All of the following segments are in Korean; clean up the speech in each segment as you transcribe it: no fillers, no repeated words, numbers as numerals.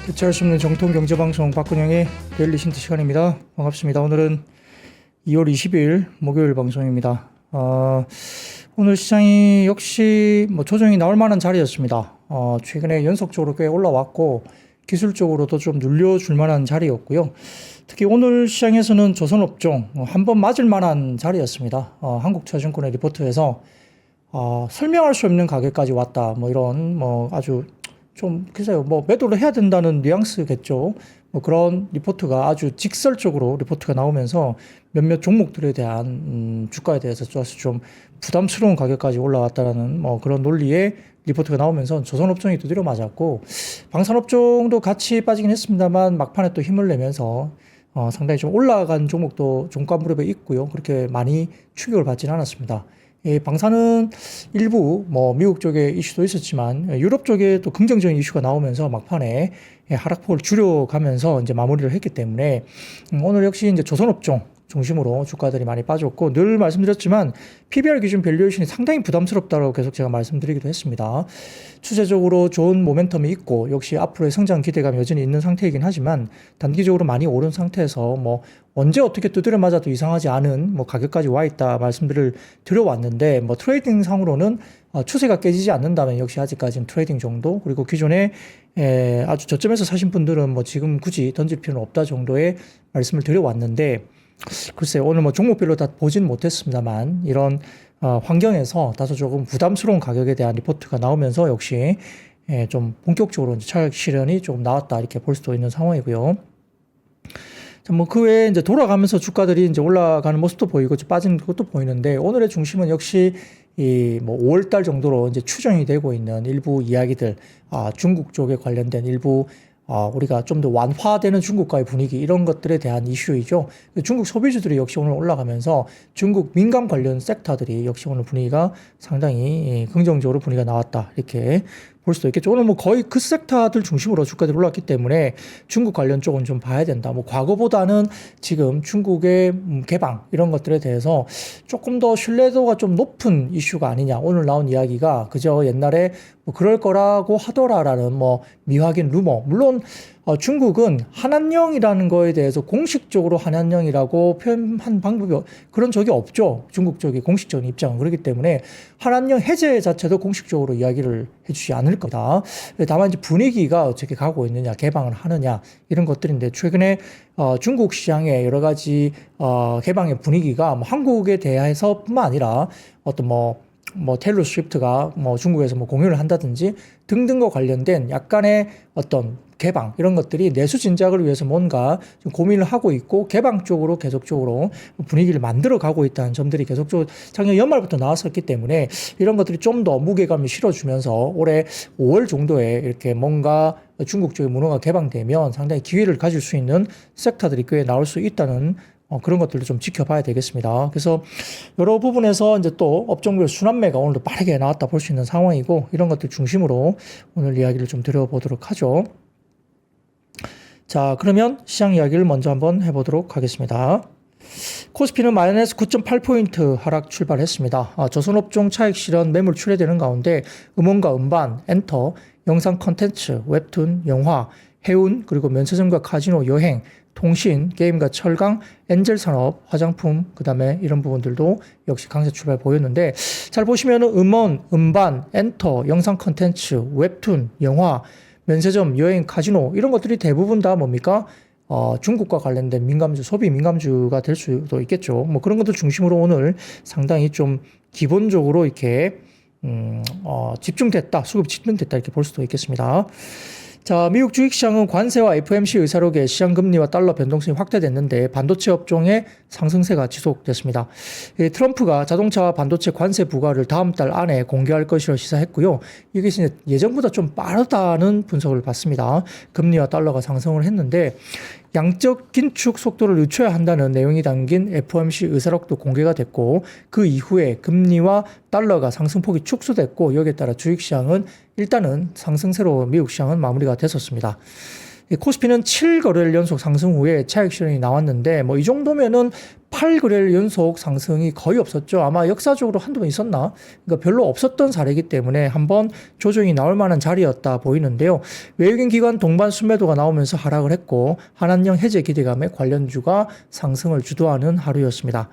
대체할 수 없는 정통 경제방송 박근영의 데일리 신트 시간입니다. 반갑습니다. 오늘은 2월 20일 목요일 방송입니다. 오늘 시장이 역시 조정이 나올 만한 자리였습니다. 최근에 연속적으로 꽤 올라왔고 기술적으로도 좀 눌려줄 만한 자리였고요. 특히 오늘 시장에서는 조선업종 한번 맞을 만한 자리였습니다. 한국투자증권의 리포트에서 설명할 수 없는 가격까지 왔다. 이런 아주 좀 글쎄요, 매도를 해야 된다는 뉘앙스겠죠. 그런 리포트가 아주 직설적으로 리포트가 나오면서 몇몇 종목들에 대한 주가에 대해서 좀 부담스러운 가격까지 올라왔다라는 그런 논리의 리포트가 나오면서 조선업종이 두드려 맞았고, 방산업종도 같이 빠지긴 했습니다만 막판에 또 힘을 내면서 상당히 좀 올라간 종목도 종가 무렵에 있고요. 그렇게 많이 충격을 받지는 않았습니다. 방사는 일부 미국 쪽에 이슈도 있었지만 유럽 쪽에 또 긍정적인 이슈가 나오면서 막판에 하락폭을 줄여가면서 이제 마무리를 했기 때문에 오늘 역시 이제 조선업종 중심으로 주가들이 많이 빠졌고, 늘 말씀드렸지만 PBR 기준 밸류에이션이 상당히 부담스럽다고 계속 제가 말씀드리기도 했습니다. 추세적으로 좋은 모멘텀이 있고 역시 앞으로의 성장 기대감이 여전히 있는 상태이긴 하지만 단기적으로 많이 오른 상태에서 언제 어떻게 두드려 맞아도 이상하지 않은 가격까지 와 있다 말씀들을 드려왔는데, 트레이딩 상으로는 추세가 깨지지 않는다면 역시 아직까지는 트레이딩 정도, 그리고 기존에 아주 저점에서 사신 분들은 지금 굳이 던질 필요는 없다 정도의 말씀을 드려왔는데, 글쎄요, 오늘 종목별로 다 보진 못했습니다만 이런 환경에서 다소 조금 부담스러운 가격에 대한 리포트가 나오면서 역시 좀 본격적으로 이제 차익 실현이 조금 나왔다 이렇게 볼 수도 있는 상황이고요. 그 외에 이제 돌아가면서 주가들이 이제 올라가는 모습도 보이고 빠지는 것도 보이는데, 오늘의 중심은 역시 5월달 정도로 이제 추정이 되고 있는 일부 이야기들, 중국 쪽에 관련된 일부 우리가 좀 더 완화되는 중국과의 분위기, 이런 것들에 대한 이슈이죠. 중국 소비주들이 역시 오늘 올라가면서 중국 민감 관련 섹터들이 역시 오늘 분위기가 상당히 긍정적으로 분위기가 나왔다 이렇게 볼 수도 있겠죠. 오늘 거의 그 섹터들 중심으로 주가들이 올랐기 때문에 중국 관련 쪽은 좀 봐야 된다. 과거보다는 지금 중국의 개방 이런 것들에 대해서 조금 더 신뢰도가 좀 높은 이슈가 아니냐. 오늘 나온 이야기가 그저 옛날에 그럴 거라고 하더라라는 미확인 루머. 물론 중국은 한한령이라는 거에 대해서 공식적으로 한한령이라고 표현한 방법이 그런 적이 없죠. 중국 쪽이 공식적인 입장은. 그렇기 때문에 한한령 해제 자체도 공식적으로 이야기를 해주지 않을 거다. 다만 이제 분위기가 어떻게 가고 있느냐, 개방을 하느냐 이런 것들인데, 최근에 중국 시장의 여러 가지 개방의 분위기가 한국에 대해서뿐만 아니라 어떤 테일러 스위프트가 중국에서 공연을 한다든지 등등과 관련된 약간의 어떤 개방 이런 것들이 내수 진작을 위해서 뭔가 좀 고민을 하고 있고 개방 쪽으로 계속적으로 분위기를 만들어 가고 있다는 점들이 계속적으로 작년 연말부터 나왔었기 때문에 이런 것들이 좀 더 무게감을 실어주면서 올해 5월 정도에 이렇게 뭔가 중국 쪽의 문화가 개방되면 상당히 기회를 가질 수 있는 섹터들이 꽤 나올 수 있다는 그런 것들도 좀 지켜봐야 되겠습니다. 그래서 여러 부분에서 이제 또 업종별 순환매가 오늘도 빠르게 나왔다 볼 수 있는 상황이고, 이런 것들 중심으로 오늘 이야기를 좀 드려보도록 하죠. 자, 그러면 시장 이야기를 먼저 한번 해보도록 하겠습니다. 코스피는 마이너스 9.8포인트 하락 출발했습니다. 조선업종 차익 실현 매물 출회되는 가운데 음원과 음반, 엔터, 영상 컨텐츠, 웹툰, 영화, 해운, 그리고 면세점과 카지노, 여행, 통신, 게임과 철강, 엔젤 산업, 화장품, 그 다음에 이런 부분들도 역시 강세 출발 보였는데, 잘 보시면 음원, 음반, 엔터, 영상 컨텐츠, 웹툰, 영화, 면세점, 여행, 카지노 이런 것들이 대부분 다 뭡니까? 중국과 관련된 민감주, 소비 민감주가 될 수도 있겠죠. 그런 것들 중심으로 오늘 상당히 좀 기본적으로 이렇게 집중됐다, 수급이 집중됐다 이렇게 볼 수도 있겠습니다. 자, 미국 주식시장은 관세와 FOMC 의사록에 시장금리와 달러 변동성이 확대됐는데 반도체 업종의 상승세가 지속됐습니다. 트럼프가 자동차와 반도체 관세 부과를 다음 달 안에 공개할 것이라고 시사했고요. 이게 예전보다 좀 빠르다는 분석을 받습니다. 금리와 달러가 상승을 했는데 양적 긴축 속도를 늦춰야 한다는 내용이 담긴 FOMC 의사록도 공개가 됐고, 그 이후에 금리와 달러가 상승폭이 축소됐고, 여기에 따라 주식시장은 일단은 상승세로 미국 시장은 마무리가 됐었습니다. 코스피는 7거래일 연속 상승 후에 차익 실현이 나왔는데 이 정도면은 8거래일 연속 상승이 거의 없었죠. 아마 역사적으로 한두 번 있었나? 그러니까 별로 없었던 사례이기 때문에 한번 조정이 나올 만한 자리였다 보이는데요. 외국인 기관 동반 순매도가 나오면서 하락을 했고 한한령 해제 기대감에 관련주가 상승을 주도하는 하루였습니다.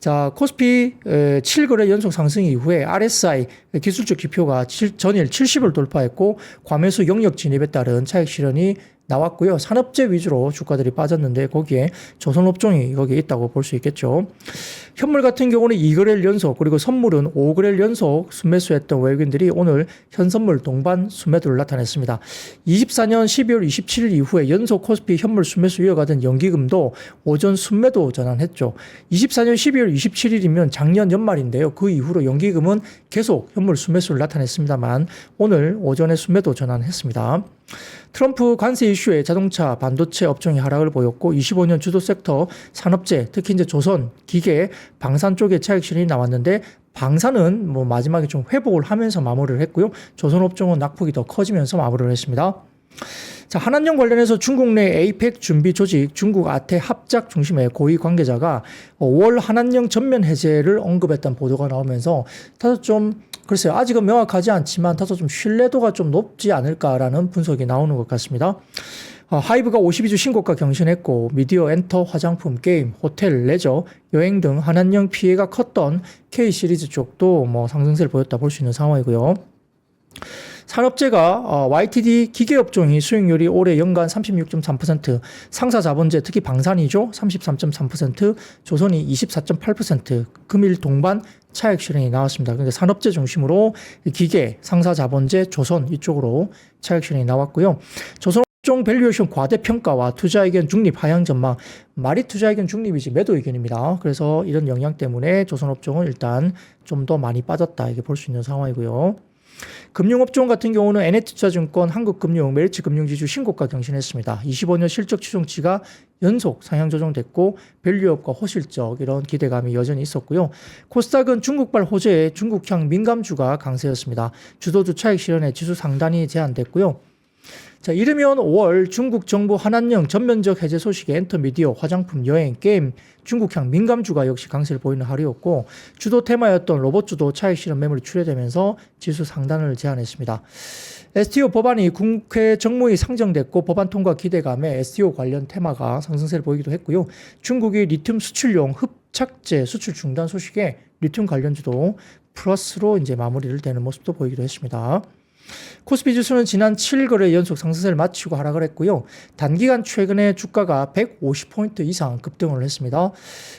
자, 코스피 7거래 연속 상승 이후에 RSI 기술적 지표가 전일 70을 돌파했고 과매수 영역 진입에 따른 차익 실현이 나왔고요. 산업재 위주로 주가들이 빠졌는데 거기에 조선업종이 거기에 있다고 볼 수 있겠죠. 현물 같은 경우는 2거래일 연속 그리고 선물은 5거래일 연속 순매수했던 외국인들이 오늘 현선물 동반 순매도를 나타냈습니다. 24년 12월 27일 이후에 연속 코스피 현물 순매수 이어가던 연기금도 오전 순매도 전환했죠. 24년 12월 27일이면 작년 연말인데요. 그 이후로 연기금은 계속 현물 순매수를 나타냈습니다만 오늘 오전에 순매도 전환했습니다. 트럼프 관세 이슈에 자동차, 반도체 업종이 하락을 보였고 25년 주도 섹터 산업재, 특히 이제 조선, 기계, 방산 쪽에 차익 실현이 나왔는데 방산은 뭐 마지막에 좀 회복을 하면서 마무리를 했고요. 조선 업종은 낙폭이 더 커지면서 마무리를 했습니다. 자, 한한령 관련해서 중국 내 에이펙 준비 조직 중국 아태 합작 중심의 고위 관계자가 5월 한한령 전면 해제를 언급했던 보도가 나오면서 다소 좀 글쎄요, 아직은 명확하지 않지만 다소 좀 신뢰도가 좀 높지 않을까라는 분석이 나오는 것 같습니다. 하이브가 52주 신고가 경신했고 미디어, 엔터, 화장품, 게임, 호텔, 레저, 여행 등 한한령 피해가 컸던 K 시리즈 쪽도 뭐 상승세를 보였다 볼 수 있는 상황이고요. 산업재가 YTD 기계업종이 수익률이 올해 연간 36.3%, 상사자본재 특히 방산이죠 33.3%, 조선이 24.8%, 금일 동반 차익 실현이 나왔습니다. 그런데 산업재 중심으로 기계, 상사자본재, 조선 이쪽으로 차익 실현이 나왔고요. 조선 업종 밸류에이션 과대평가와 투자의견 중립 하향 전망, 말이 투자의견 중립이지 매도 의견입니다. 그래서 이런 영향 때문에 조선업종은 일단 좀 더 많이 빠졌다 이게 볼 수 있는 상황이고요. 금융업종 같은 경우는 NH투자증권, 한국금융, 메리츠금융지주 신고가 경신했습니다. 25년 실적 추정치가 연속 상향 조정됐고 밸류업과 호실적 이런 기대감이 여전히 있었고요. 코스닥은 중국발 호재에 중국향 민감주가 강세였습니다. 주도주 차익 실현에 지수 상단이 제한됐고요. 자, 이르면 5월 중국 정부 한한령 전면적 해제 소식에 엔터미디어, 화장품, 여행, 게임, 중국향 민감주가 역시 강세를 보이는 하루였고 주도 테마였던 로봇주도 차익 실현 매물이 출회되면서 지수 상단을 제한했습니다. STO 법안이 국회 정무위 상정됐고 법안 통과 기대감에 STO 관련 테마가 상승세를 보이기도 했고요. 중국이 리튬 수출용 흡착제 수출 중단 소식에 리튬 관련주도 플러스로 이제 마무리를 되는 모습도 보이기도 했습니다. 코스피 지수는 지난 7거래 연속 상승세를 마치고 하락을 했고요. 단기간 최근에 주가가 150포인트 이상 급등을 했습니다.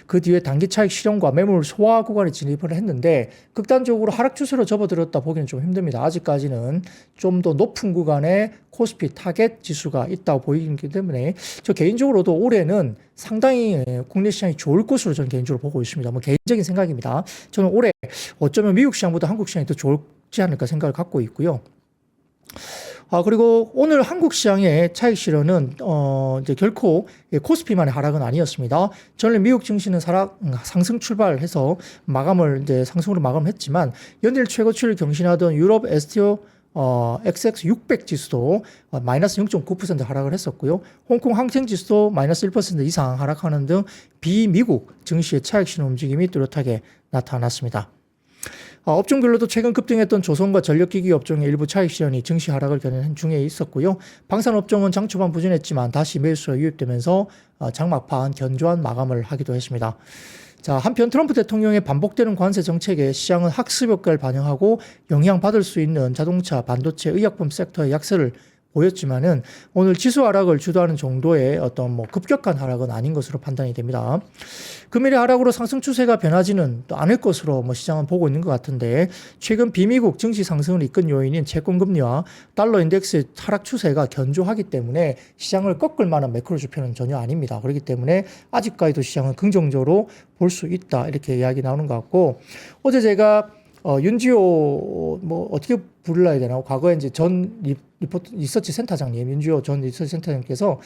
그 뒤에 단기 차익 실현과 매물 소화 구간에 진입을 했는데 극단적으로 하락 추세로 접어들었다 보기는 좀 힘듭니다. 아직까지는 좀 더 높은 구간에 코스피 타겟 지수가 있다고 보이기 때문에 저 개인적으로도 올해는 상당히 국내 시장이 좋을 것으로 저는 개인적으로 보고 있습니다. 뭐 개인적인 생각입니다. 저는 올해 어쩌면 미국 시장보다 한국 시장이 더 좋지 않을까 생각을 갖고 있고요. 그리고 오늘 한국 시장의 차익 실현은 이제 결코 코스피만의 하락은 아니었습니다. 전일 미국 증시는 상승 출발해서 마감을 이제 상승으로 마감했지만 연일 최고치를 경신하던 유럽 STO XX600 지수도 마이너스 0.9% 하락을 했었고요. 홍콩 항생 지수도 마이너스 1% 이상 하락하는 등 비미국 증시의 차익 실현 움직임이 뚜렷하게 나타났습니다. 업종별로도 최근 급등했던 조선과 전력기기 업종의 일부 차익 실현이 증시 하락을 견인한 중에 있었고요. 방산업종은 장 초반 부진했지만 다시 매수가 유입되면서 장막판 견조한 마감을 하기도 했습니다. 자, 한편 트럼프 대통령의 반복되는 관세 정책에 시장은 학습 효과를 반영하고 영향받을 수 있는 자동차, 반도체, 의약품 섹터의 약세를 보였지만은 오늘 지수 하락을 주도하는 정도의 어떤 뭐 급격한 하락은 아닌 것으로 판단이 됩니다. 금일의 하락으로 상승 추세가 변하지는 또 않을 것으로 뭐 시장은 보고 있는 것 같은데 최근 비미국 증시 상승을 이끈 요인인 채권 금리와 달러 인덱스의 하락 추세가 견조하기 때문에 시장을 꺾을 만한 매크로 지표는 전혀 아닙니다. 그렇기 때문에 아직까지도 시장은 긍정적으로 볼 수 있다 이렇게 이야기 나오는 것 같고 어제 제가 윤지호 뭐 어떻게 불러야 되나 과거에 이제 전 리포트 리서치 센터장님 윤지호 전 리서치 센터장님께서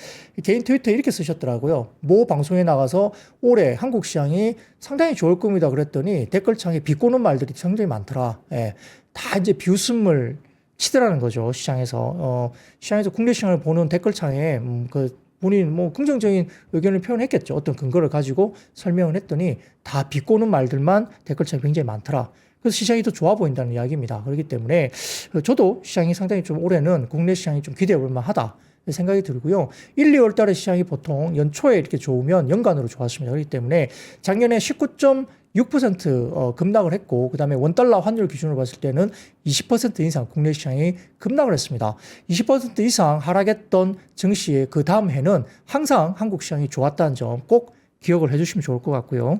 개인 트위터에 이렇게 쓰셨더라고요. 모 방송에 나가서 올해 한국 시장이 상당히 좋을 겁니다 그랬더니 댓글창에 비꼬는 말들이 상당히 많더라. 예, 다 이제 비웃음을 치더라는 거죠. 시장에서 국내 시장을 보는 댓글창에 그 본인 뭐 긍정적인 의견을 표현했겠죠. 어떤 근거를 가지고 설명을 했더니 다 비꼬는 말들만 댓글창에 굉장히 많더라. 그래서 시장이 더 좋아 보인다는 이야기입니다. 그렇기 때문에 저도 시장이 상당히 좀 올해는 국내 시장이 좀 기대해 볼 만하다 생각이 들고요. 1, 2월 달에 시장이 보통 연초에 이렇게 좋으면 연간으로 좋았습니다. 그렇기 때문에 작년에 19.6% 급락을 했고, 그 다음에 원달러 환율 기준으로 봤을 때는 20% 이상 국내 시장이 급락을 했습니다. 20% 이상 하락했던 증시의 그 다음 해는 항상 한국 시장이 좋았다는 점 꼭 기억을 해주시면 좋을 것 같고요.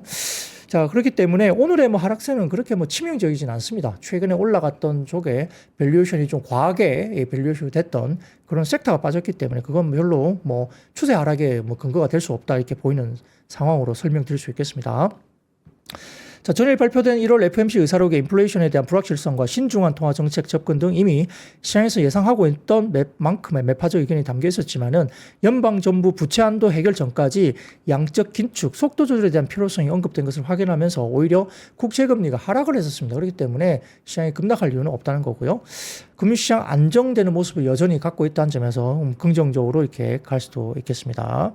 자, 그렇기 때문에 오늘의 뭐 하락세는 그렇게 뭐 치명적이진 않습니다. 최근에 올라갔던 쪽에 밸류에이션이 좀 과하게 밸류에이션이 됐던 그런 섹터가 빠졌기 때문에 그건 별로 뭐 추세 하락에 뭐 근거가 될 수 없다 이렇게 보이는 상황으로 설명드릴 수 있겠습니다. 자, 전일 발표된 1월 FOMC 의사록의 인플레이션에 대한 불확실성과 신중한 통화 정책 접근 등 이미 시장에서 예상하고 있던 만큼의 매파적 의견이 담겨 있었지만은 연방정부 부채 한도 해결 전까지 양적 긴축, 속도 조절에 대한 필요성이 언급된 것을 확인하면서 오히려 국채금리가 하락을 했었습니다. 그렇기 때문에 시장이 급락할 이유는 없다는 거고요. 금융시장 안정되는 모습을 여전히 갖고 있다는 점에서 긍정적으로 이렇게 갈 수도 있겠습니다.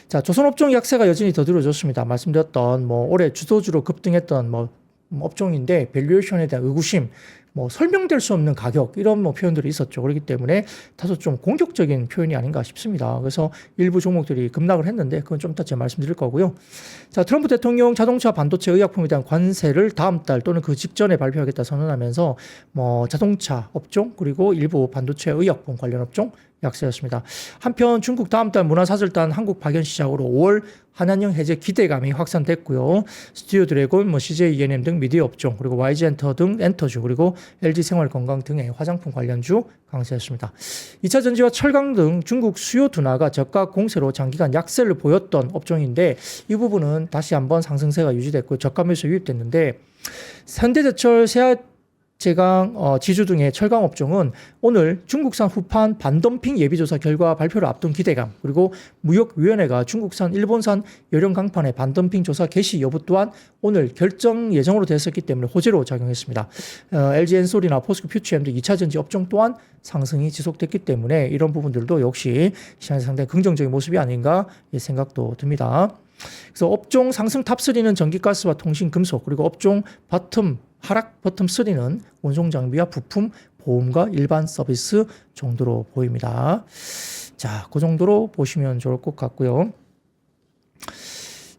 자, 조선업종 약세가 여전히 더디어졌습니다. 말씀드렸던 뭐 올해 주도주로 급등했던 뭐 업종인데 밸류에이션에 대한 의구심, 뭐 설명될 수 없는 가격 이런 뭐 표현들이 있었죠. 그렇기 때문에 다소 좀 공격적인 표현이 아닌가 싶습니다. 그래서 일부 종목들이 급락을 했는데 그건 좀 이따 제가 말씀드릴 거고요. 자, 트럼프 대통령 자동차, 반도체, 의약품에 대한 관세를 다음 달 또는 그 직전에 발표하겠다 선언하면서 뭐 자동차 업종 그리고 일부 반도체, 의약품 관련 업종 약세였습니다. 한편 중국 다음 달 문화사절단 한국 파견 시작으로 5월 한한령 해제 기대감이 확산됐고요. 스튜디오 드래곤, 뭐 CJ ENM 등 미디어 업종, 그리고 YG 엔터 등 엔터주, 그리고 LG 생활건강 등의 화장품 관련주 강세였습니다. 2차 전지와 철강 등 중국 수요 둔화가 저가 공세로 장기간 약세를 보였던 업종인데 이 부분은 다시 한번 상승세가 유지됐고 저가 매수 유입됐는데 현대제철, 제강, 지주 등의 철강 업종은 오늘 중국산 후판 반덤핑 예비조사 결과 발표를 앞둔 기대감, 그리고 무역위원회가 중국산, 일본산 열연 강판의 반덤핑 조사 개시 여부 또한 오늘 결정 예정으로 됐었기 때문에 호재로 작용했습니다. LG 엔솔이나 포스코 퓨처엠 등 2차 전지 업종 또한 상승이 지속됐기 때문에 이런 부분들도 역시 시장에서 상당히 긍정적인 모습이 아닌가 생각도 듭니다. 그래서 업종 상승 탑3는 전기가스와 통신, 금속, 그리고 업종 하락 버텀 3는 운송 장비와 부품, 보험과 일반 서비스 정도로 보입니다. 자, 그 정도로 보시면 좋을 것 같고요.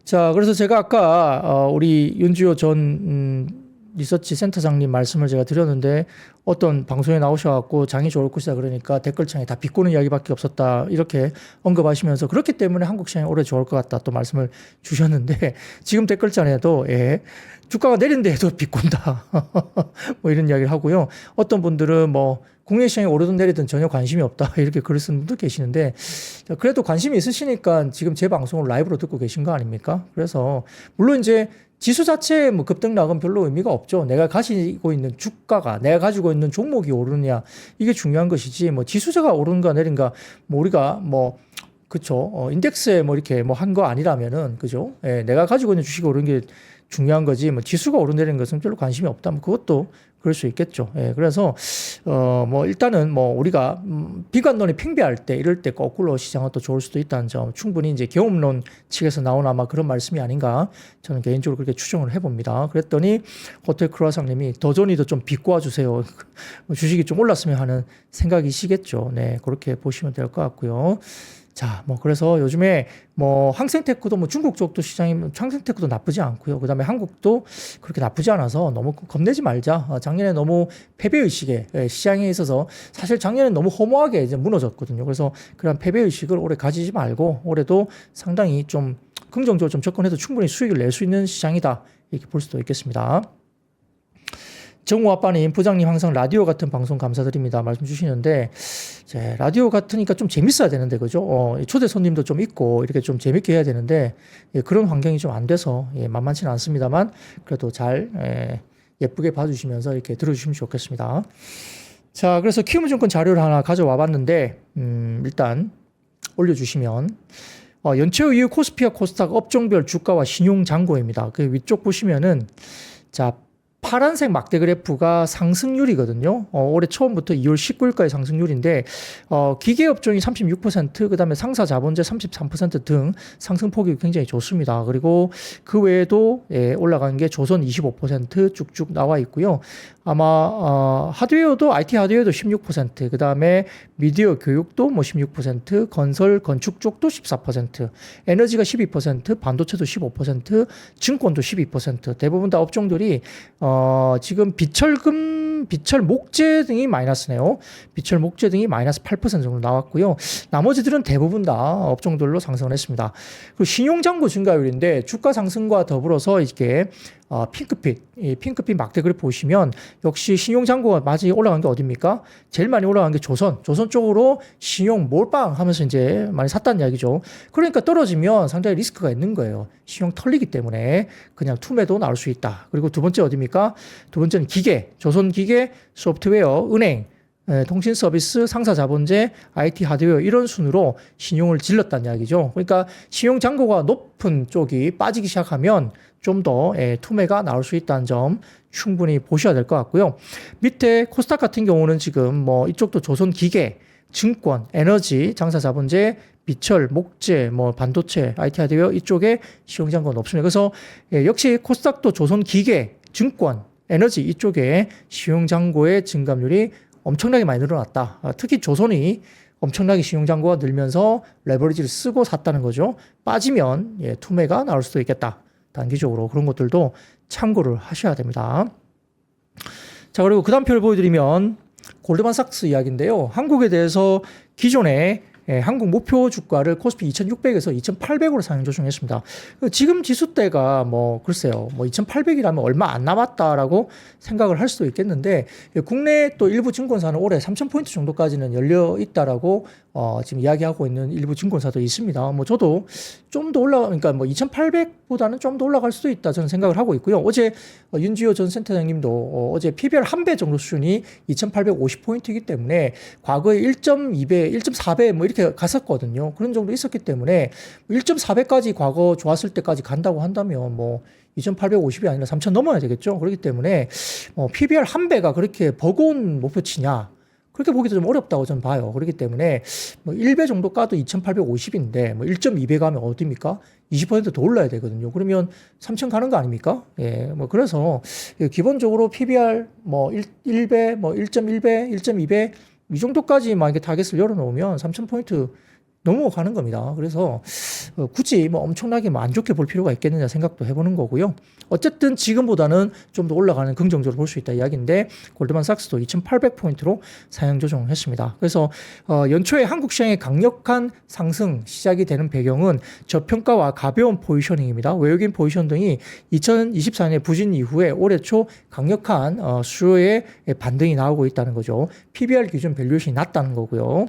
자, 그래서 제가 아까 우리 윤주호 전 리서치 센터장님 말씀을 제가 드렸는데 어떤 방송에 나오셔갖고 장이 좋을 것이다 그러니까 댓글창에 다 비꼬는 이야기밖에 없었다 이렇게 언급하시면서 그렇기 때문에 한국 시장이 올해 좋을 것 같다 또 말씀을 주셨는데 지금 댓글창에도 주가가 내린데도 비꼰다 뭐 이런 이야기를 하고요. 어떤 분들은 뭐 국내 시장이 오르든 내리든 전혀 관심이 없다 이렇게 글을 쓰는 분도 계시는데 그래도 관심이 있으시니까 지금 제 방송을 라이브로 듣고 계신 거 아닙니까? 그래서 물론 이제 지수 자체의 뭐 급등락은 별로 의미가 없죠. 내가 가지고 있는 주가가, 내가 가지고 있는 종목이 오르느냐, 이게 중요한 것이지, 뭐 지수자가 오르는가 내린가, 뭐 우리가 뭐, 그쵸. 인덱스에 뭐 이렇게 뭐 한 거 아니라면은, 그죠. 예, 내가 가지고 있는 주식이 오르는 게 중요한 거지, 뭐 지수가 오르내리는 것은 별로 관심이 없다. 뭐 그것도 그럴 수 있겠죠. 예, 그래서, 뭐 일단은 뭐 우리가, 비관론이 팽배할 때, 이럴 때 거꾸로 시장은 또 좋을 수도 있다는 점, 충분히 이제 경험론 측에서 나온 아마 그런 말씀이 아닌가, 저는 개인적으로 그렇게 추정을 해봅니다. 그랬더니, 호텔 크루아상님이 더존이도 좀 비꼬아 주세요. 주식이 좀 올랐으면 하는 생각이시겠죠. 네, 그렇게 보시면 될 것 같고요. 자, 뭐, 그래서 요즘에 뭐, 항생테크도 뭐 중국 쪽도 시장이, 항생테크도 나쁘지 않고요. 그 다음에 한국도 그렇게 나쁘지 않아서 너무 겁내지 말자. 작년에 너무 패배의식에 시장에 있어서 사실 작년에 너무 허무하게 이제 무너졌거든요. 그래서 그런 패배의식을 올해 가지지 말고 올해도 상당히 좀 긍정적으로 좀 접근해서 충분히 수익을 낼 수 있는 시장이다. 이렇게 볼 수도 있겠습니다. 정우 아빠님, 부장님 항상 라디오 같은 방송 감사드립니다. 말씀 주시는데, 라디오 같으니까 좀 재밌어야 되는데, 그죠? 초대 손님도 좀 있고, 이렇게 좀 재밌게 해야 되는데, 그런 환경이 좀 안 돼서, 만만치는 않습니다만, 그래도 잘, 예쁘게 봐주시면서 이렇게 들어주시면 좋겠습니다. 자, 그래서 키움증권 자료를 하나 가져와 봤는데, 일단 올려주시면, 연초 이후 코스피와 코스닥 업종별 주가와 신용 잔고입니다. 그 위쪽 보시면은, 자, 파란색 막대 그래프가 상승률이거든요. 올해 처음부터 2월 19일까지 상승률인데 기계업종이 36%, 그다음에 상사 자본재 33%등 상승폭이 굉장히 좋습니다. 그리고 그 외에도 올라간 게 조선 25% 쭉쭉 나와 있고요. 아마 하드웨어도 IT 하드웨어도 16%, 그다음에 미디어 교육도 뭐 16%, 건설 건축 쪽도 14%, 에너지가 12%, 반도체도 15%, 증권도 12%. 대부분 다 업종들이 지금 비철금, 비철 목재 등이 마이너스네요. 비철 목재 등이 마이너스 8% 정도 나왔고요. 나머지들은 대부분 다 업종들로 상승을 했습니다. 그리고 신용잔고 증가율인데 주가 상승과 더불어서 이렇게 핑크빛, 이 핑크빛 막대 그래프 보시면 역시 신용잔고가 많이 올라간 게 어딥니까? 제일 많이 올라간 게 조선 쪽으로 신용 몰빵 하면서 이제 많이 샀다는 이야기죠. 그러니까 떨어지면 상당히 리스크가 있는 거예요. 신용 털리기 때문에 그냥 투매도 나올 수 있다. 그리고 두 번째 어딥니까? 두 번째는 기계, 조선 기계, 소프트웨어, 은행, 통신 서비스, 상사 자본재, IT 하드웨어 이런 순으로 신용을 질렀다는 이야기죠. 그러니까 신용 잔고가 높은 쪽이 빠지기 시작하면 좀 더 투매가 나올 수 있다는 점 충분히 보셔야 될 것 같고요. 밑에 코스닥 같은 경우는 지금 뭐 이쪽도 조선 기계, 증권, 에너지, 장사 자본재, 비철, 목재, 뭐 반도체, IT 하드웨어 이쪽에 신용 잔고는 없습니다. 그래서 역시 코스닥도 조선 기계, 증권, 에너지 이쪽에 신용 잔고의 증감률이 엄청나게 많이 늘어났다. 특히 조선이 엄청나게 신용잔고가 늘면서 레버리지를 쓰고 샀다는 거죠. 빠지면 투매가 나올 수도 있겠다. 단기적으로 그런 것들도 참고를 하셔야 됩니다. 자, 그리고 그 다음 표를 보여드리면 골드만삭스 이야기인데요. 한국에 대해서 기존에 한국 목표 주가를 코스피 2600에서 2800으로 상향 조정했습니다. 지금 지수대가 뭐 글쎄요, 뭐 2800이라면 얼마 안 남았다라고 생각을 할 수도 있겠는데 국내 또 일부 증권사는 올해 3000포인트 정도까지는 열려 있다라고 지금 이야기하고 있는 일부 증권사도 있습니다. 뭐 저도 좀 더 그러니까 뭐 2800보다는 좀 더 올라갈 수도 있다 저는 생각을 하고 있고요. 어제 윤지호 전 센터장님도 어제 PBR 1배 정도 수준이 2850포인트이기 때문에 과거에 1.2배, 1.4배 뭐 이렇게 갔었거든요. 그런 정도 있었기 때문에 1.4배까지 과거 좋았을 때까지 간다고 한다면 뭐 2850이 아니라 3000 넘어야 되겠죠. 그렇기 때문에 PBR 1배가 그렇게 버거운 목표치냐? 그렇게 보기도 좀 어렵다고 저는 봐요. 그렇기 때문에 뭐 1배 정도 까도 2850인데 뭐 1.2배 가면 어딥니까? 20%더 올라야 되거든요. 그러면 3천 가는 거 아닙니까? 예, 뭐 그래서 기본적으로 PBR 뭐 1배, 뭐 1.1배, 1.2배 이 정도까지 만약에 타겟을 열어놓으면 3,000포인트 넘어가는 겁니다. 그래서 굳이 뭐 엄청나게 안 좋게 볼 필요가 있겠느냐 생각도 해보는 거고요. 어쨌든 지금보다는 좀 더 올라가는 긍정적으로 볼 수 있다 이야기인데 골드만삭스도 2,800포인트로 상향 조정했습니다. 그래서 연초에 한국 시장의 강력한 상승 시작이 되는 배경은 저평가와 가벼운 포지셔닝입니다. 외국인 포지션 등이 2024년 부진 이후에 올해 초 강력한 수요의 반등이 나오고 있다는 거죠. PBR 기준 밸류에이션이 낮다는 거고요.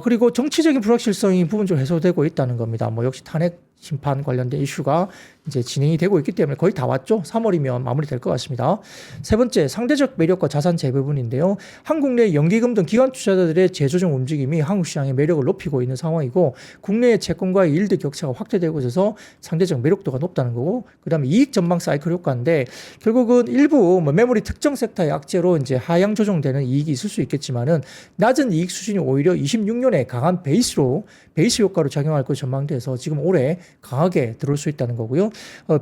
그리고 정치적인 불확실성이 부분적으로 해소되고 있다는 겁니다. 뭐 역시 탄핵 심판 관련된 이슈가 이제 진행이 되고 있기 때문에 거의 다 왔죠. 3월이면 마무리될 것 같습니다. 세 번째, 상대적 매력과 자산 재배분인데요. 한국 내 연기금 등 기관 투자자들의 재조정 움직임이 한국 시장의 매력을 높이고 있는 상황이고 국내의 채권과의 일드 격차가 확대되고 있어서 상대적 매력도가 높다는 거고 그다음에 이익 전망 사이클 효과인데 결국은 일부 뭐 메모리 특정 섹터의 악재로 이제 하향 조정되는 이익이 있을 수 있겠지만은 낮은 이익 수준이 오히려 26년에 강한 베이스 효과로 작용할 것으로 전망돼서 지금 올해 강하게 들어올 수 있다는 거고요.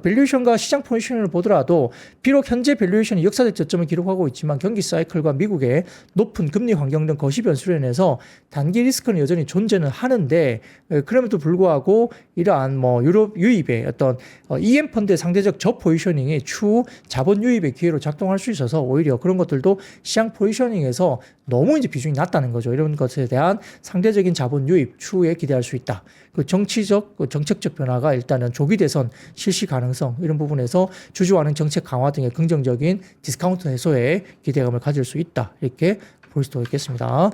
밸류에이션과 시장 포지션을 보더라도 비록 현재 밸류에이션이 역사적 저점을 기록하고 있지만 경기 사이클과 미국의 높은 금리 환경 등 거시 변수로 인해서 단기 리스크는 여전히 존재는 하는데 그럼에도 불구하고 이러한 뭐 유럽 유입의 어떤 EM 펀드의 상대적 저 포지셔닝이 추후 자본 유입의 기회로 작동할 수 있어서 오히려 그런 것들도 시장 포지셔닝에서 너무 이제 비중이 낮다는 거죠. 이런 것에 대한 상대적인 자본 유입 추후에 기대할 수 있다. 그 정치적, 정책적 변화가 일단은 조기 대선 실시 가능성 이런 부분에서 주주환원 정책 강화 등의 긍정적인 디스카운트 해소에 기대감을 가질 수 있다. 이렇게 볼 수도 있겠습니다.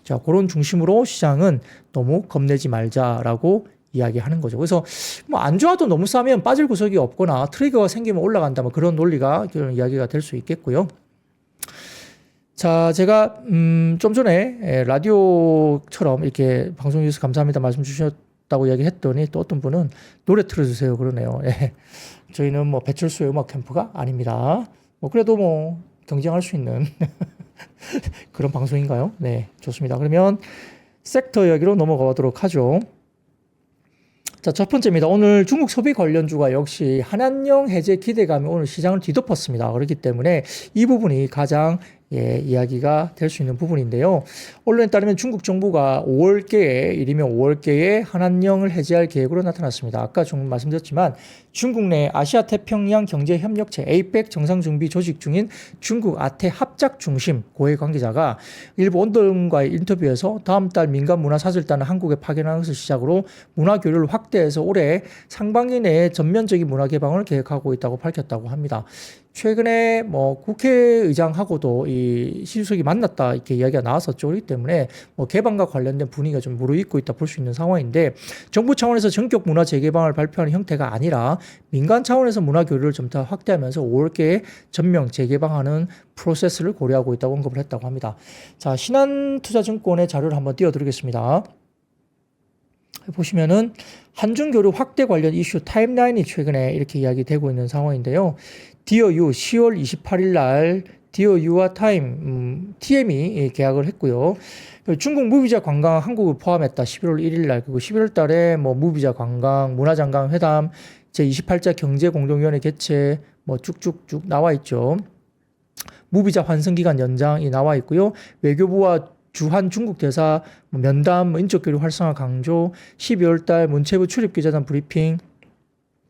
자, 그런 중심으로 시장은 너무 겁내지 말자라고 이야기하는 거죠. 그래서 뭐 안 좋아도 너무 싸면 빠질 구석이 없거나 트리거가 생기면 올라간다. 뭐 그런 논리가 그런 이야기가 될 수 있겠고요. 자, 제가 좀 전에 라디오처럼 이렇게 방송해 주셔서 감사합니다 말씀 주셨다고 이야기했더니 또 어떤 분은 노래 틀어주세요 그러네요. 예. 저희는 뭐 배철수의 음악 캠프가 아닙니다. 그래도 뭐 경쟁할 수 있는 그런 방송인가요? 네, 좋습니다. 그러면 섹터 이야기로 넘어가 보도록 하죠. 자, 첫 번째입니다. 오늘 중국 소비 관련주가 역시 한한령 해제 기대감이 오늘 시장을 뒤덮었습니다. 그렇기 때문에 이 부분이 가장 이야기가 될 수 있는 부분인데요. 언론에 따르면 중국 정부가 5월께에, 이르면 5월께에 한한령을 해제할 계획으로 나타났습니다. 아까 좀 말씀드렸지만 중국 내 아시아 태평양 경제협력체 APEC 정상준비 조직 중인 중국 아태 합작 중심 고위 관계자가 일부 언론과의 인터뷰에서 다음 달 민간 문화사절단을 한국에 파견하는 것을 시작으로 문화 교류를 확대해서 올해 상반기 내에 전면적인 문화 개방을 계획하고 있다고 밝혔다고 합니다. 최근에 뭐 국회의장하고도 이 시주석이 만났다 이렇게 이야기가 나왔었죠. 그렇기 때문에 뭐 개방과 관련된 분위기가 좀 무르익고 있다 볼 수 있는 상황인데 정부 차원에서 전격 문화 재개방을 발표하는 형태가 아니라 민간 차원에서 문화 교류를 좀 더 확대하면서 5월께에 전면 재개방하는 프로세스를 고려하고 있다고 언급을 했다고 합니다. 자, 신한투자증권의 자료를 한번 띄워드리겠습니다. 보시면은 한중교류 확대 관련 이슈 타임라인이 최근에 이렇게 이야기되고 있는 상황인데요. 디어유 10월 28일 날 디어유와 TM이 계약을 했고요. 중국 무비자 관광 한국을 포함했다. 11월 1일 날 그리고 11월 달에 뭐 무비자 관광 문화장관 회담 제28자 경제공동위원회 개최 뭐 쭉쭉쭉 나와 있죠. 무비자 환승기간 연장이 나와 있고요. 외교부와 주한 중국 대사 면담, 인적교류 활성화 강조, 12월 달 문체부 출입기자단 브리핑,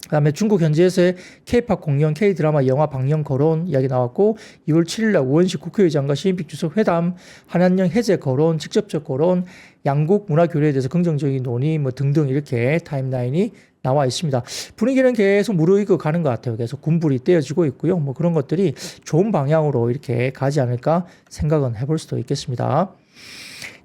그다음에 중국 현지에서의 K-팝 공연, K-드라마, 영화 방영 거론 이야기 나왔고 2월 7일 날 우원식 국회의장과 시진핑 주석 회담, 한한령 해제 거론, 직접적 거론, 양국 문화 교류에 대해서 긍정적인 논의 뭐 등등 이렇게 타임라인이 나와 있습니다. 분위기는 계속 무르익어 가는 것 같아요. 계속 군불이 떼어지고 있고요. 뭐 그런 것들이 좋은 방향으로 이렇게 가지 않을까 생각은 해볼 수도 있겠습니다.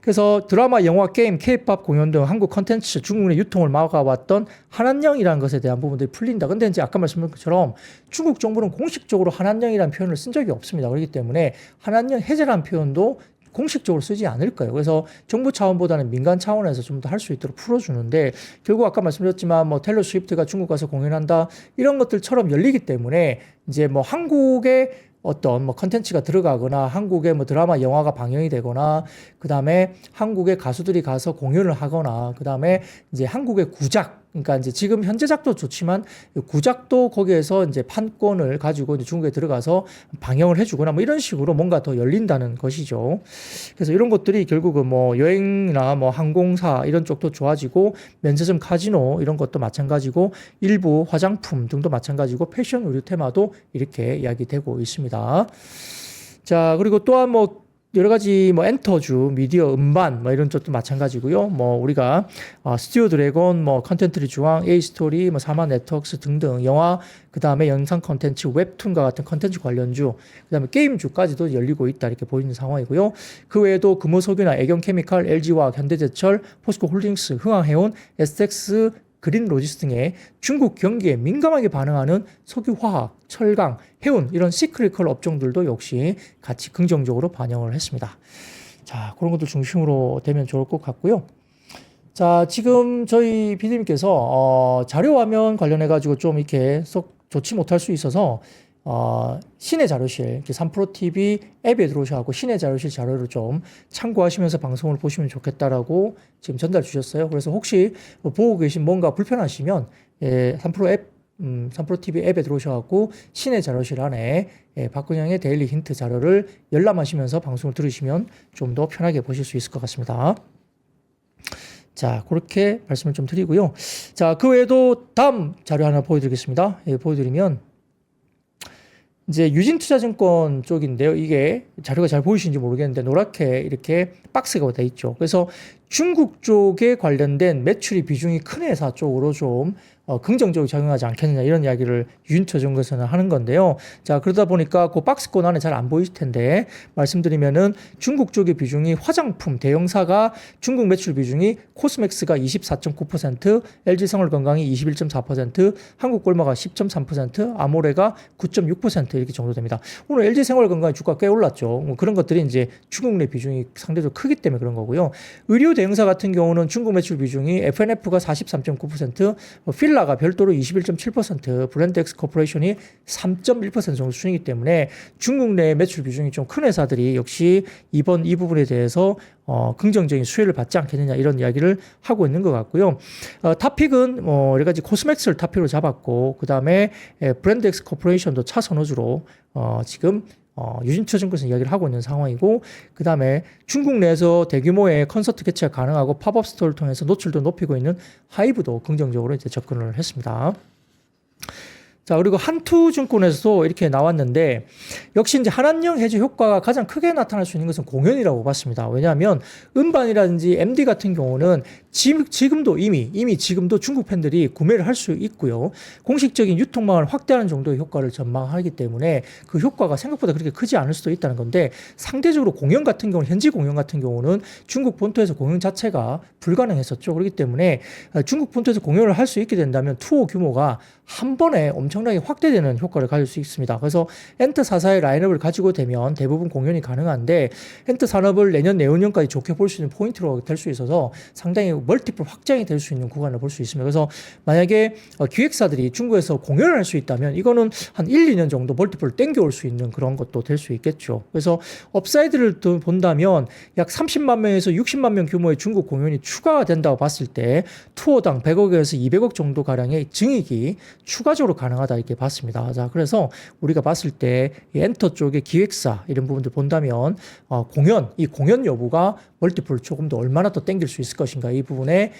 그래서 드라마, 영화, 게임, K-팝 공연 등 한국 컨텐츠 중국 내 유통을 막아왔던 한한령이라는 것에 대한 부분들이 풀린다. 근데 이제 아까 말씀드린 것처럼 중국 정부는 공식적으로 한한령이라는 표현을 쓴 적이 없습니다. 그렇기 때문에 한한령 해제라는 표현도 공식적으로 쓰지 않을 거예요. 그래서 정부 차원보다는 민간 차원에서 좀 더 할 수 있도록 풀어주는데 결국 아까 말씀드렸지만 뭐 텔러 스위프트가 중국 가서 공연한다 이런 것들처럼 열리기 때문에 이제 뭐 한국의 어떤 뭐 컨텐츠가 들어가거나 한국의 뭐 드라마, 영화가 방영이 되거나 그다음에 한국의 가수들이 가서 공연을 하거나 그다음에 이제 한국의 구작 그러니까 이제 지금 현재작도 좋지만 구작도 거기에서 이제 판권을 가지고 이제 중국에 들어가서 방영을 해주거나 뭐 이런 식으로 뭔가 더 열린다는 것이죠. 그래서 이런 것들이 결국은 뭐 여행이나 뭐 항공사 이런 쪽도 좋아지고 면세점, 카지노 이런 것도 마찬가지고 일부 화장품 등도 마찬가지고 패션, 의류 테마도 이렇게 이야기되고 있습니다. 자, 그리고 또한 뭐 여러 가지 뭐 엔터주, 미디어, 음반 뭐 이런 쪽도 마찬가지고요. 뭐 우리가 스튜디오 드래곤, 뭐 컨텐츠리 주황, A 스토리, 뭐 사마 네트워크스 등등 영화, 그 다음에 영상 컨텐츠, 웹툰과 같은 컨텐츠 관련주, 그 다음에 게임주까지도 열리고 있다 이렇게 보이는 상황이고요. 그 외에도 금호석유나 애경케미칼, LG화학, 현대제철, 포스코홀딩스, 흥황해운, STX 그린 로지스 등의 중국 경기에 민감하게 반응하는 석유화학, 철강, 해운 이런 시크리컬 업종들도 역시 같이 긍정적으로 반영을 했습니다. 자, 그런 것들 중심으로 되면 좋을 것 같고요. 자, 지금 저희 PD님께서 자료 화면 관련해 가지고 좀 이렇게 썩 좋지 못할 수 있어서 신의 자료실, 3프로TV 앱에 들어오셔서 신의 자료실 자료를 좀 참고하시면서 방송을 보시면 좋겠다라고 지금 전달 주셨어요. 그래서 혹시 보고 계신 뭔가 불편하시면 3프로 앱, 3프로TV 앱에 들어오셔서 신의 자료실 안에 박근영의 데일리 힌트 자료를 열람하시면서 방송을 들으시면 좀 더 편하게 보실 수 있을 것 같습니다. 자, 그렇게 말씀을 좀 드리고요. 자, 그 외에도 다음 자료 하나 보여드리겠습니다. 보여드리면 이제 유진투자증권 쪽인데요. 이게 자료가 잘 보이시는지 모르겠는데 노랗게 이렇게 박스가 돼 있죠. 그래서 중국 쪽에 관련된 매출이 비중이 큰 회사 쪽으로 좀 긍정적으로 작용하지 않겠느냐 이런 이야기를 유진투자증권에서는 하는 건데요. 자, 그러다 보니까 그 박스권 안에 잘 안 보이실 텐데 말씀드리면은 중국 쪽의 비중이 화장품 대형사가 중국 매출 비중이 코스맥스가 24.9%, LG생활건강이 21.4%, 한국골마가 10.3%, 아모레가 9.6% 이렇게 정도 됩니다. 오늘 LG생활건강의 주가 꽤 올랐죠. 뭐 그런 것들이 이제 중국 내 비중이 상대적으로 크기 때문에 그런 거고요. 의료 대형사 같은 경우는 중국 매출 비중이 FNF가 43.9%, 필라가 별도로 21.7%, 브랜드엑스 코퍼레이션이 3.1% 정도 수준이기 때문에 중국 내 매출 비중이 좀 큰 회사들이 역시 이번 이 부분에 대해서 긍정적인 수혜를 받지 않겠느냐 이런 이야기를 하고 있는 것 같고요. 탑픽은 여러 가지 코스맥스를 탑픽으로 잡았고 그 다음에 브랜드엑스 코퍼레이션도 차 선호주로 지금 유진투자증권에서 이야기를 하고 있는 상황이고 그 다음에 중국 내에서 대규모의 콘서트 개최가 가능하고 팝업 스토어를 통해서 노출도 높이고 있는 하이브도 긍정적으로 이제 접근을 했습니다. 자, 그리고 한투증권에서도 이렇게 나왔는데 역시 이제 한한령 해지 효과가 가장 크게 나타날 수 있는 것은 공연이라고 봤습니다. 왜냐하면 음반이라든지 MD 같은 경우는 지금도 이미 지금도 중국 팬들이 구매를 할 수 있고요. 공식적인 유통망을 확대하는 정도의 효과를 전망하기 때문에 그 효과가 생각보다 그렇게 크지 않을 수도 있다는 건데 상대적으로 공연 같은 경우는 현지 공연 같은 경우는 중국 본토에서 공연 자체가 불가능했었죠. 그렇기 때문에 중국 본토에서 공연을 할 수 있게 된다면 투어 규모가 한 번에 엄청나게 확대되는 효과를 가질 수 있습니다. 그래서 엔터 4사의 라인업을 가지고 되면 대부분 공연이 가능한데 엔터 산업을 내년 내후년까지 좋게 볼 수 있는 포인트로 될 수 있어서 상당히 멀티플 확장이 될 수 있는 구간을 볼 수 있습니다. 그래서 만약에 기획사들이 중국에서 공연을 할 수 있다면 이거는 한 1, 2년 정도 멀티플을 땡겨올 수 있는 그런 것도 될 수 있겠죠. 그래서 업사이드를 본다면 약 30만 명에서 60만 명 규모의 중국 공연이 추가가 된다고 봤을 때 투어당 100억에서 200억 정도 가량의 증액이 추가적으로 가능하다 이렇게 봤습니다. 자, 그래서 우리가 봤을 때 엔터 쪽의 기획사 이런 부분들 본다면 이 공연 여부가 멀티플을 조금 더 얼마나 더 땡길 수 있을 것인가 이 부분에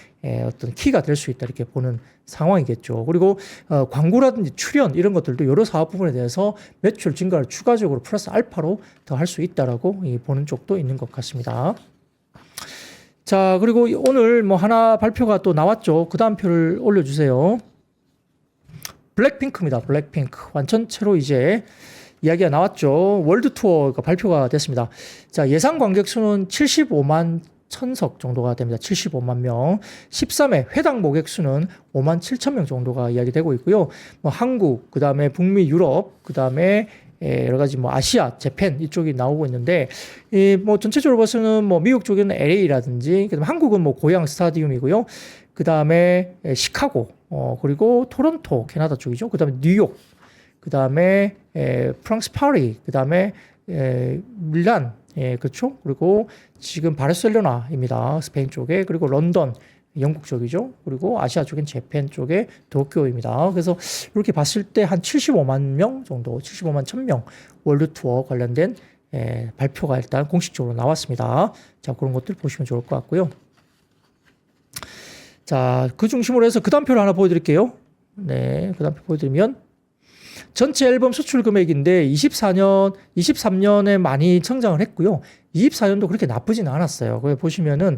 어떤 키가 될 수 있다 이렇게 보는 상황이겠죠. 그리고 광고라든지 출연 이런 것들도 여러 사업 부분에 대해서 매출 증가를 추가적으로 플러스 알파로 더 할 수 있다라고 보는 쪽도 있는 것 같습니다. 자, 그리고 오늘 하나 발표가 또 나왔죠. 그 다음 표를 올려주세요. 블랙핑크입니다. 블랙핑크. 완전체로 이제 이야기가 나왔죠. 월드 투어가 발표가 됐습니다. 자, 예상 관객 수는 75만 1000석 정도가 됩니다. 75만 명. 13회 회당 모객 수는 5만 7천 명 정도가 이야기되고 있고요. 한국, 그 다음에 북미, 유럽, 그 다음에 여러 가지 아시아, 재팬 이쪽이 나오고 있는데 전체적으로 봐서는 미국 쪽에는 LA라든지 그다음에 한국은 고향 스타디움이고요. 그 다음에 시카고, 그리고 토론토, 캐나다 쪽이죠. 그 다음에 뉴욕, 그 다음에 프랑스 파리, 그 다음에 밀란, 그렇죠. 그리고 지금 바르셀로나입니다. 스페인 쪽에. 그리고 런던, 영국 쪽이죠. 그리고 아시아 쪽엔 재팬 쪽에 도쿄입니다. 그래서 이렇게 봤을 때 한 75만 명 정도, 75만 1000명 월드 투어 관련된 발표가 일단 공식적으로 나왔습니다. 자, 그런 것들 보시면 좋을 것 같고요. 자, 그 중심으로 해서 그 다음 표를 하나 보여드릴게요. 네, 그 다음 표 보여드리면 전체 앨범 수출 금액인데 23년에 많이 성장을 했고요. 24년도 그렇게 나쁘지는 않았어요. 거기 보시면은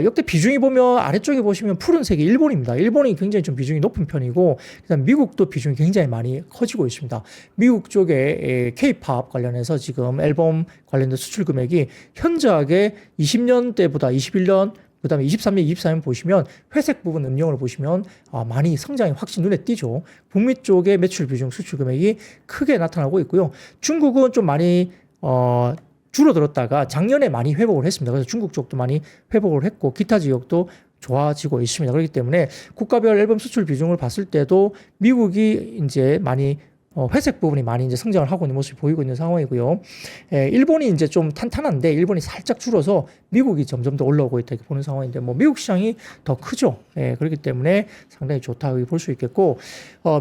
역대 비중이 보면 아래쪽에 보시면 푸른색이 일본입니다. 일본이 굉장히 좀 비중이 높은 편이고 그다음 미국도 비중이 굉장히 많이 커지고 있습니다. 미국 쪽에 K-팝 관련해서 지금 앨범 관련된 수출 금액이 현저하게 20년대보다 21년 그 다음에 23년, 24년 보시면 회색 부분 음영을 보시면 많이 성장이 확실히 눈에 띄죠. 북미 쪽의 매출 비중 수출 금액이 크게 나타나고 있고요. 중국은 좀 많이 줄어들었다가 작년에 많이 회복을 했습니다. 그래서 중국 쪽도 많이 회복을 했고 기타 지역도 좋아지고 있습니다. 그렇기 때문에 국가별 앨범 수출 비중을 봤을 때도 미국이 이제 많이 회색 부분이 많이 이제 성장을 하고 있는 모습이 보이고 있는 상황이고요. 일본이 이제 좀 탄탄한데 일본이 살짝 줄어서 미국이 점점 더 올라오고 있다 이렇게 보는 상황인데 미국 시장이 더 크죠. 그렇기 때문에 상당히 좋다 볼 수 있겠고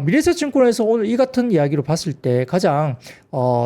미래에셋증권에서 오늘 이 같은 이야기로 봤을 때 가장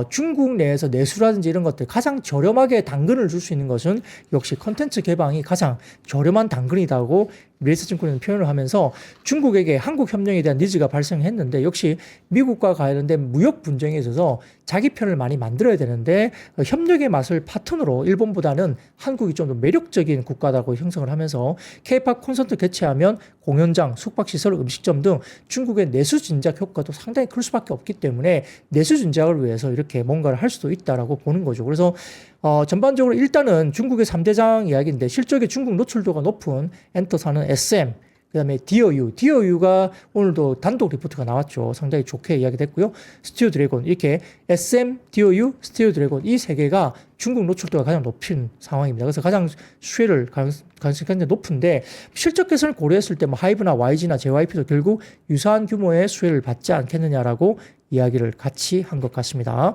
중국 내에서 내수라든지 이런 것들 가장 저렴하게 당근을 줄 수 있는 것은 역시 컨텐츠 개방이 가장 저렴한 당근이라고 미래에셋증권에는 표현을 하면서 중국에게 한국 협력에 대한 니즈가 발생했는데 역시 미국과 관련된 무역 분쟁에 있어서 자기 편을 많이 만들어야 되는데 협력의 맛을 파트너로 일본보다는 한국이 좀 더 매력적인 국가라고 형성을 하면서 K-팝 콘서트 개최하면 공연장, 숙박시설, 음식점 등 중국의 내수 진작 효과도 상당히 클 수밖에 없기 때문에 내수 진작을 위해서 이렇게 뭔가를 할 수도 있다라고 보는 거죠. 그래서 전반적으로 일단은 중국의 3대장 이야기인데 실적의 중국 노출도가 높은 엔터사는 SM, 그다음에 DOU가 오늘도 단독 리포트가 나왔죠. 상당히 좋게 이야기됐고요. 스튜어 드래곤 이렇게 SM, DOU, 스튜어 드래곤 이 세 개가 중국 노출도가 가장 높은 상황입니다. 그래서 가장 수혜를 가능성이 굉장히 높은데 실적 개선을 고려했을 때 뭐 하이브나 YG나 JYP도 결국 유사한 규모의 수혜를 받지 않겠느냐라고 이야기를 같이 한 것 같습니다.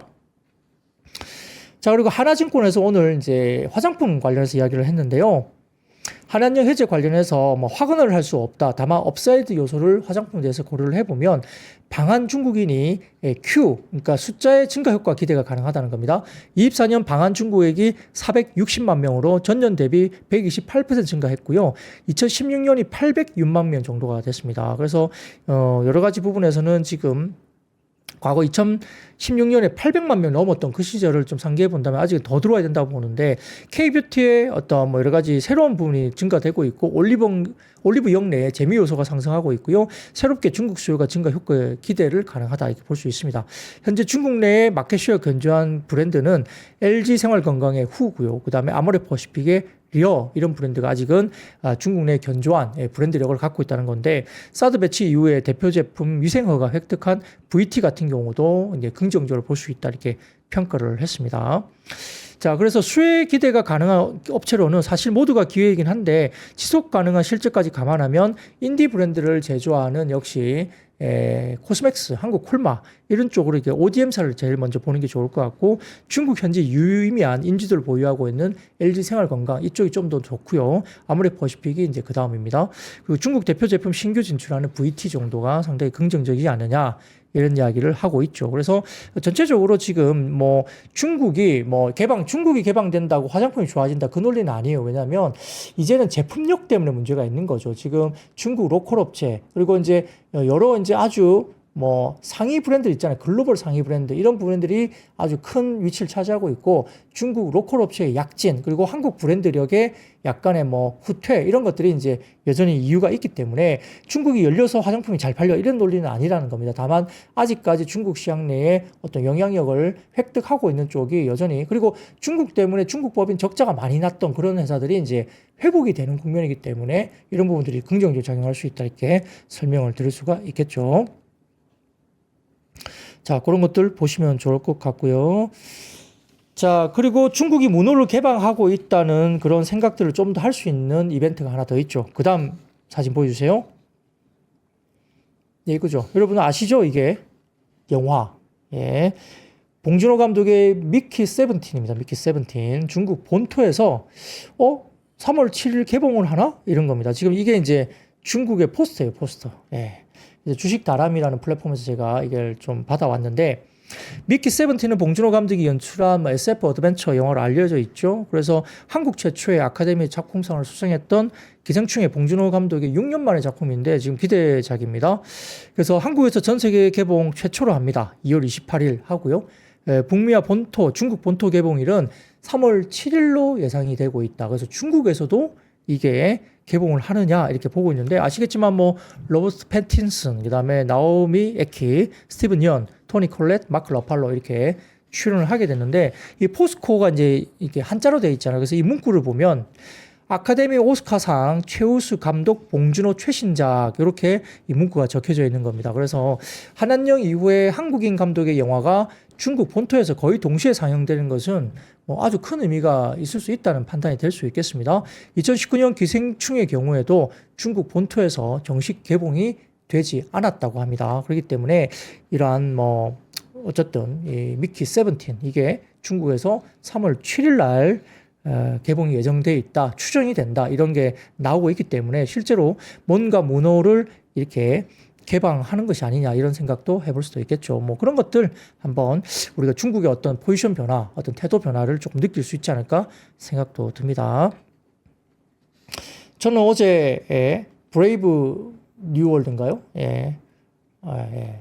자, 그리고 하나증권에서 오늘 이제 화장품 관련해서 이야기를 했는데요. 한한령 해제 관련해서 뭐 확언을 할 수 없다. 다만 업사이드 요소를 화장품에 대해서 고려를 해보면 방한 중국인이 Q, 그러니까 숫자의 증가 효과 기대가 가능하다는 겁니다. 24년 방한 중국액이 460만 명으로 전년 대비 128% 증가했고요. 2016년이 806만 명 정도가 됐습니다. 그래서 여러 가지 부분에서는 지금 과거 2016년에 800만 명 넘었던 그 시절을 좀 상기해 본다면 아직은 더 들어와야 된다고 보는데 K뷰티의 어떤 뭐 여러 가지 새로운 부분이 증가되고 있고 올리브영 내에 재미 요소가 상승하고 있고요. 새롭게 중국 수요가 증가 효과의 기대를 가능하다 이렇게 볼 수 있습니다. 현재 중국 내에 마켓쉐어 견조한 브랜드는 LG 생활건강의 후고요. 그다음에 아모레퍼시픽의 리어 이런 브랜드가 아직은 중국 내 견조한 브랜드력을 갖고 있다는 건데 사드 배치 이후에 대표 제품 위생허가 획득한 VT 같은 경우도 이제 긍정적으로 볼 수 있다 이렇게 평가를 했습니다. 자, 그래서 수혜 기대가 가능한 업체로는 사실 모두가 기회이긴 한데 지속 가능한 실적까지 감안하면 인디 브랜드를 제조하는 역시 코스맥스, 한국 콜마 이런 쪽으로 이렇게 ODM사를 제일 먼저 보는 게 좋을 것 같고 중국 현재 유의미한 인지도를 보유하고 있는 LG 생활건강 이쪽이 좀 더 좋고요. 아모레퍼시픽이 이제 그 다음입니다. 그리고 중국 대표 제품 신규 진출하는 VT 정도가 상당히 긍정적이지 않느냐. 이런 이야기를 하고 있죠. 그래서 전체적으로 지금 뭐 중국이 개방된다고 화장품이 좋아진다 그 논리는 아니에요. 왜냐하면 이제는 제품력 때문에 문제가 있는 거죠. 지금 중국 로컬 업체 그리고 이제 여러 이제 아주 뭐 상위 브랜드 있잖아요. 글로벌 상위 브랜드 이런 브랜드들이 아주 큰 위치를 차지하고 있고 중국 로컬 업체의 약진 그리고 한국 브랜드력의 약간의 뭐 후퇴 이런 것들이 이제 여전히 이유가 있기 때문에 중국이 열려서 화장품이 잘 팔려 이런 논리는 아니라는 겁니다. 다만 아직까지 중국 시장 내에 어떤 영향력을 획득하고 있는 쪽이 여전히 그리고 중국 때문에 중국 법인 적자가 많이 났던 그런 회사들이 이제 회복이 되는 국면이기 때문에 이런 부분들이 긍정적으로 작용할 수 있다 이렇게 설명을 드릴 수가 있겠죠. 자, 그런 것들 보시면 좋을 것 같고요. 자, 그리고 중국이 문호를 개방하고 있다는 그런 생각들을 좀 더 할 수 있는 이벤트가 하나 더 있죠. 그 다음 사진 보여주세요. 예, 이거죠. 여러분 아시죠? 이게 영화. 예. 봉준호 감독의 미키 세븐틴입니다. 미키 세븐틴. 중국 본토에서 3월 7일 개봉을 하나? 이런 겁니다. 지금 이게 이제 중국의 포스터예요, 포스터. 예. 주식 다람이라는 플랫폼에서 제가 이걸 좀 받아왔는데 미키 세븐틴은 봉준호 감독이 연출한 SF 어드벤처 영화로 알려져 있죠. 그래서 한국 최초의 아카데미 작품상을 수상했던 기생충의 봉준호 감독의 6년 만의 작품인데 지금 기대작입니다. 그래서 한국에서 전 세계 개봉 최초로 합니다. 2월 28일 하고요. 북미와 본토, 중국 본토 개봉일은 3월 7일로 예상이 되고 있다. 그래서 중국에서도 이게 개봉을 하느냐 이렇게 보고 있는데 아시겠지만 뭐 로버트 패틴슨 그다음에 나오미 에키, 스티븐 연, 토니 콜렛, 마크 러팔로 이렇게 출연을 하게 됐는데 이 포스코가 이제 이렇게 한자로 되어 있잖아요. 그래서 이 문구를 보면 아카데미 오스카상 최우수 감독 봉준호 최신작 이렇게 이 문구가 적혀져 있는 겁니다. 그래서 한한령 이후에 한국인 감독의 영화가 중국 본토에서 거의 동시에 상영되는 것은 뭐 아주 큰 의미가 있을 수 있다는 판단이 될 수 있겠습니다. 2019년 기생충의 경우에도 중국 본토에서 정식 개봉이 되지 않았다고 합니다. 그렇기 때문에 이러한 뭐 어쨌든 이 미키 세븐틴 이게 중국에서 3월 7일 날 개봉이 예정돼 있다, 추정이 된다 이런 게 나오고 있기 때문에 실제로 뭔가 문호를 이렇게 개방하는 것이 아니냐 이런 생각도 해볼 수도 있겠죠. 뭐 그런 것들 한번 우리가 중국의 어떤 포지션 변화, 어떤 태도 변화를 조금 느낄 수 있지 않을까 생각도 듭니다. 저는 어제 브레이브 뉴월드인가요? 예, 예,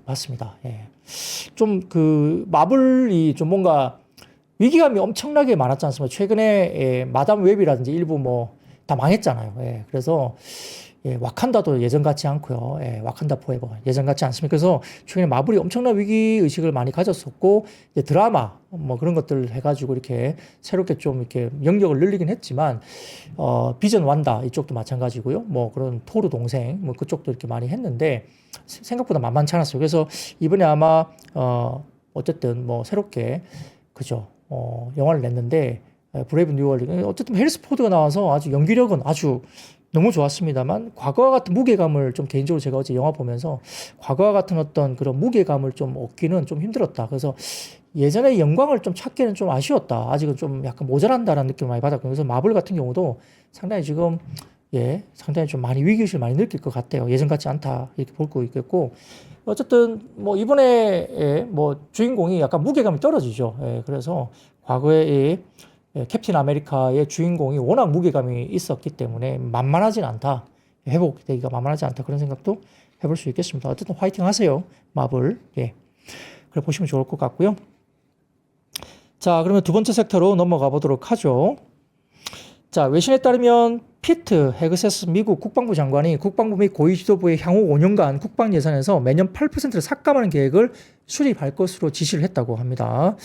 맞습니다. 예. 좀 그 마블이 좀 뭔가 위기감이 엄청나게 많았지 않습니까? 최근에 마담 웹이라든지 일부 뭐 다 망했잖아요. 예, 그래서 예, 와칸다도 예전 같지 않고요. 예, 와칸다 포에버 예전 같지 않습니다. 그래서 최근에 마블이 엄청난 위기 의식을 많이 가졌었고 이제 드라마 뭐 그런 것들 해가지고 이렇게 새롭게 좀 이렇게 영역을 늘리긴 했지만 비전 완다 이쪽도 마찬가지고요. 뭐 그런 토르 동생 뭐 그쪽도 이렇게 많이 했는데 생각보다 만만치 않았어요. 그래서 이번에 아마 어쨌든 뭐 새롭게 그죠 영화를 냈는데 브레이브 뉴월드 어쨌든 해리스 포드가 나와서 아주 연기력은 아주 너무 좋았습니다만 과거와 같은 무게감을 좀 개인적으로 제가 어제 영화 보면서 과거와 같은 어떤 그런 무게감을 좀 얻기는 좀 힘들었다. 그래서 예전의 영광을 좀 찾기는 좀 아쉬웠다. 아직은 좀 약간 모자란다라는 느낌을 많이 받았고 그래서 마블 같은 경우도 상당히 지금 예 상당히 좀 많이 위기의식을 많이 느낄 것 같아요. 예전 같지 않다 이렇게 볼 거 있겠고 어쨌든 뭐 이번에 뭐 주인공이 약간 무게감이 떨어지죠. 예, 그래서 과거에 캡틴 아메리카의 주인공이 워낙 무게감이 있었기 때문에 만만하진 않다. 회복되기가 만만하지 않다. 그런 생각도 해볼 수 있겠습니다. 어쨌든 화이팅 하세요. 마블. 예. 그래 보시면 좋을 것 같고요. 자, 그러면 두 번째 섹터로 넘어가 보도록 하죠. 자, 외신에 따르면 피트 헤그세스 미국 국방부 장관이 국방부 및 고위 지도부의 향후 5년간 국방 예산에서 매년 8%를 삭감하는 계획을 수립할 것으로 지시를 했다고 합니다.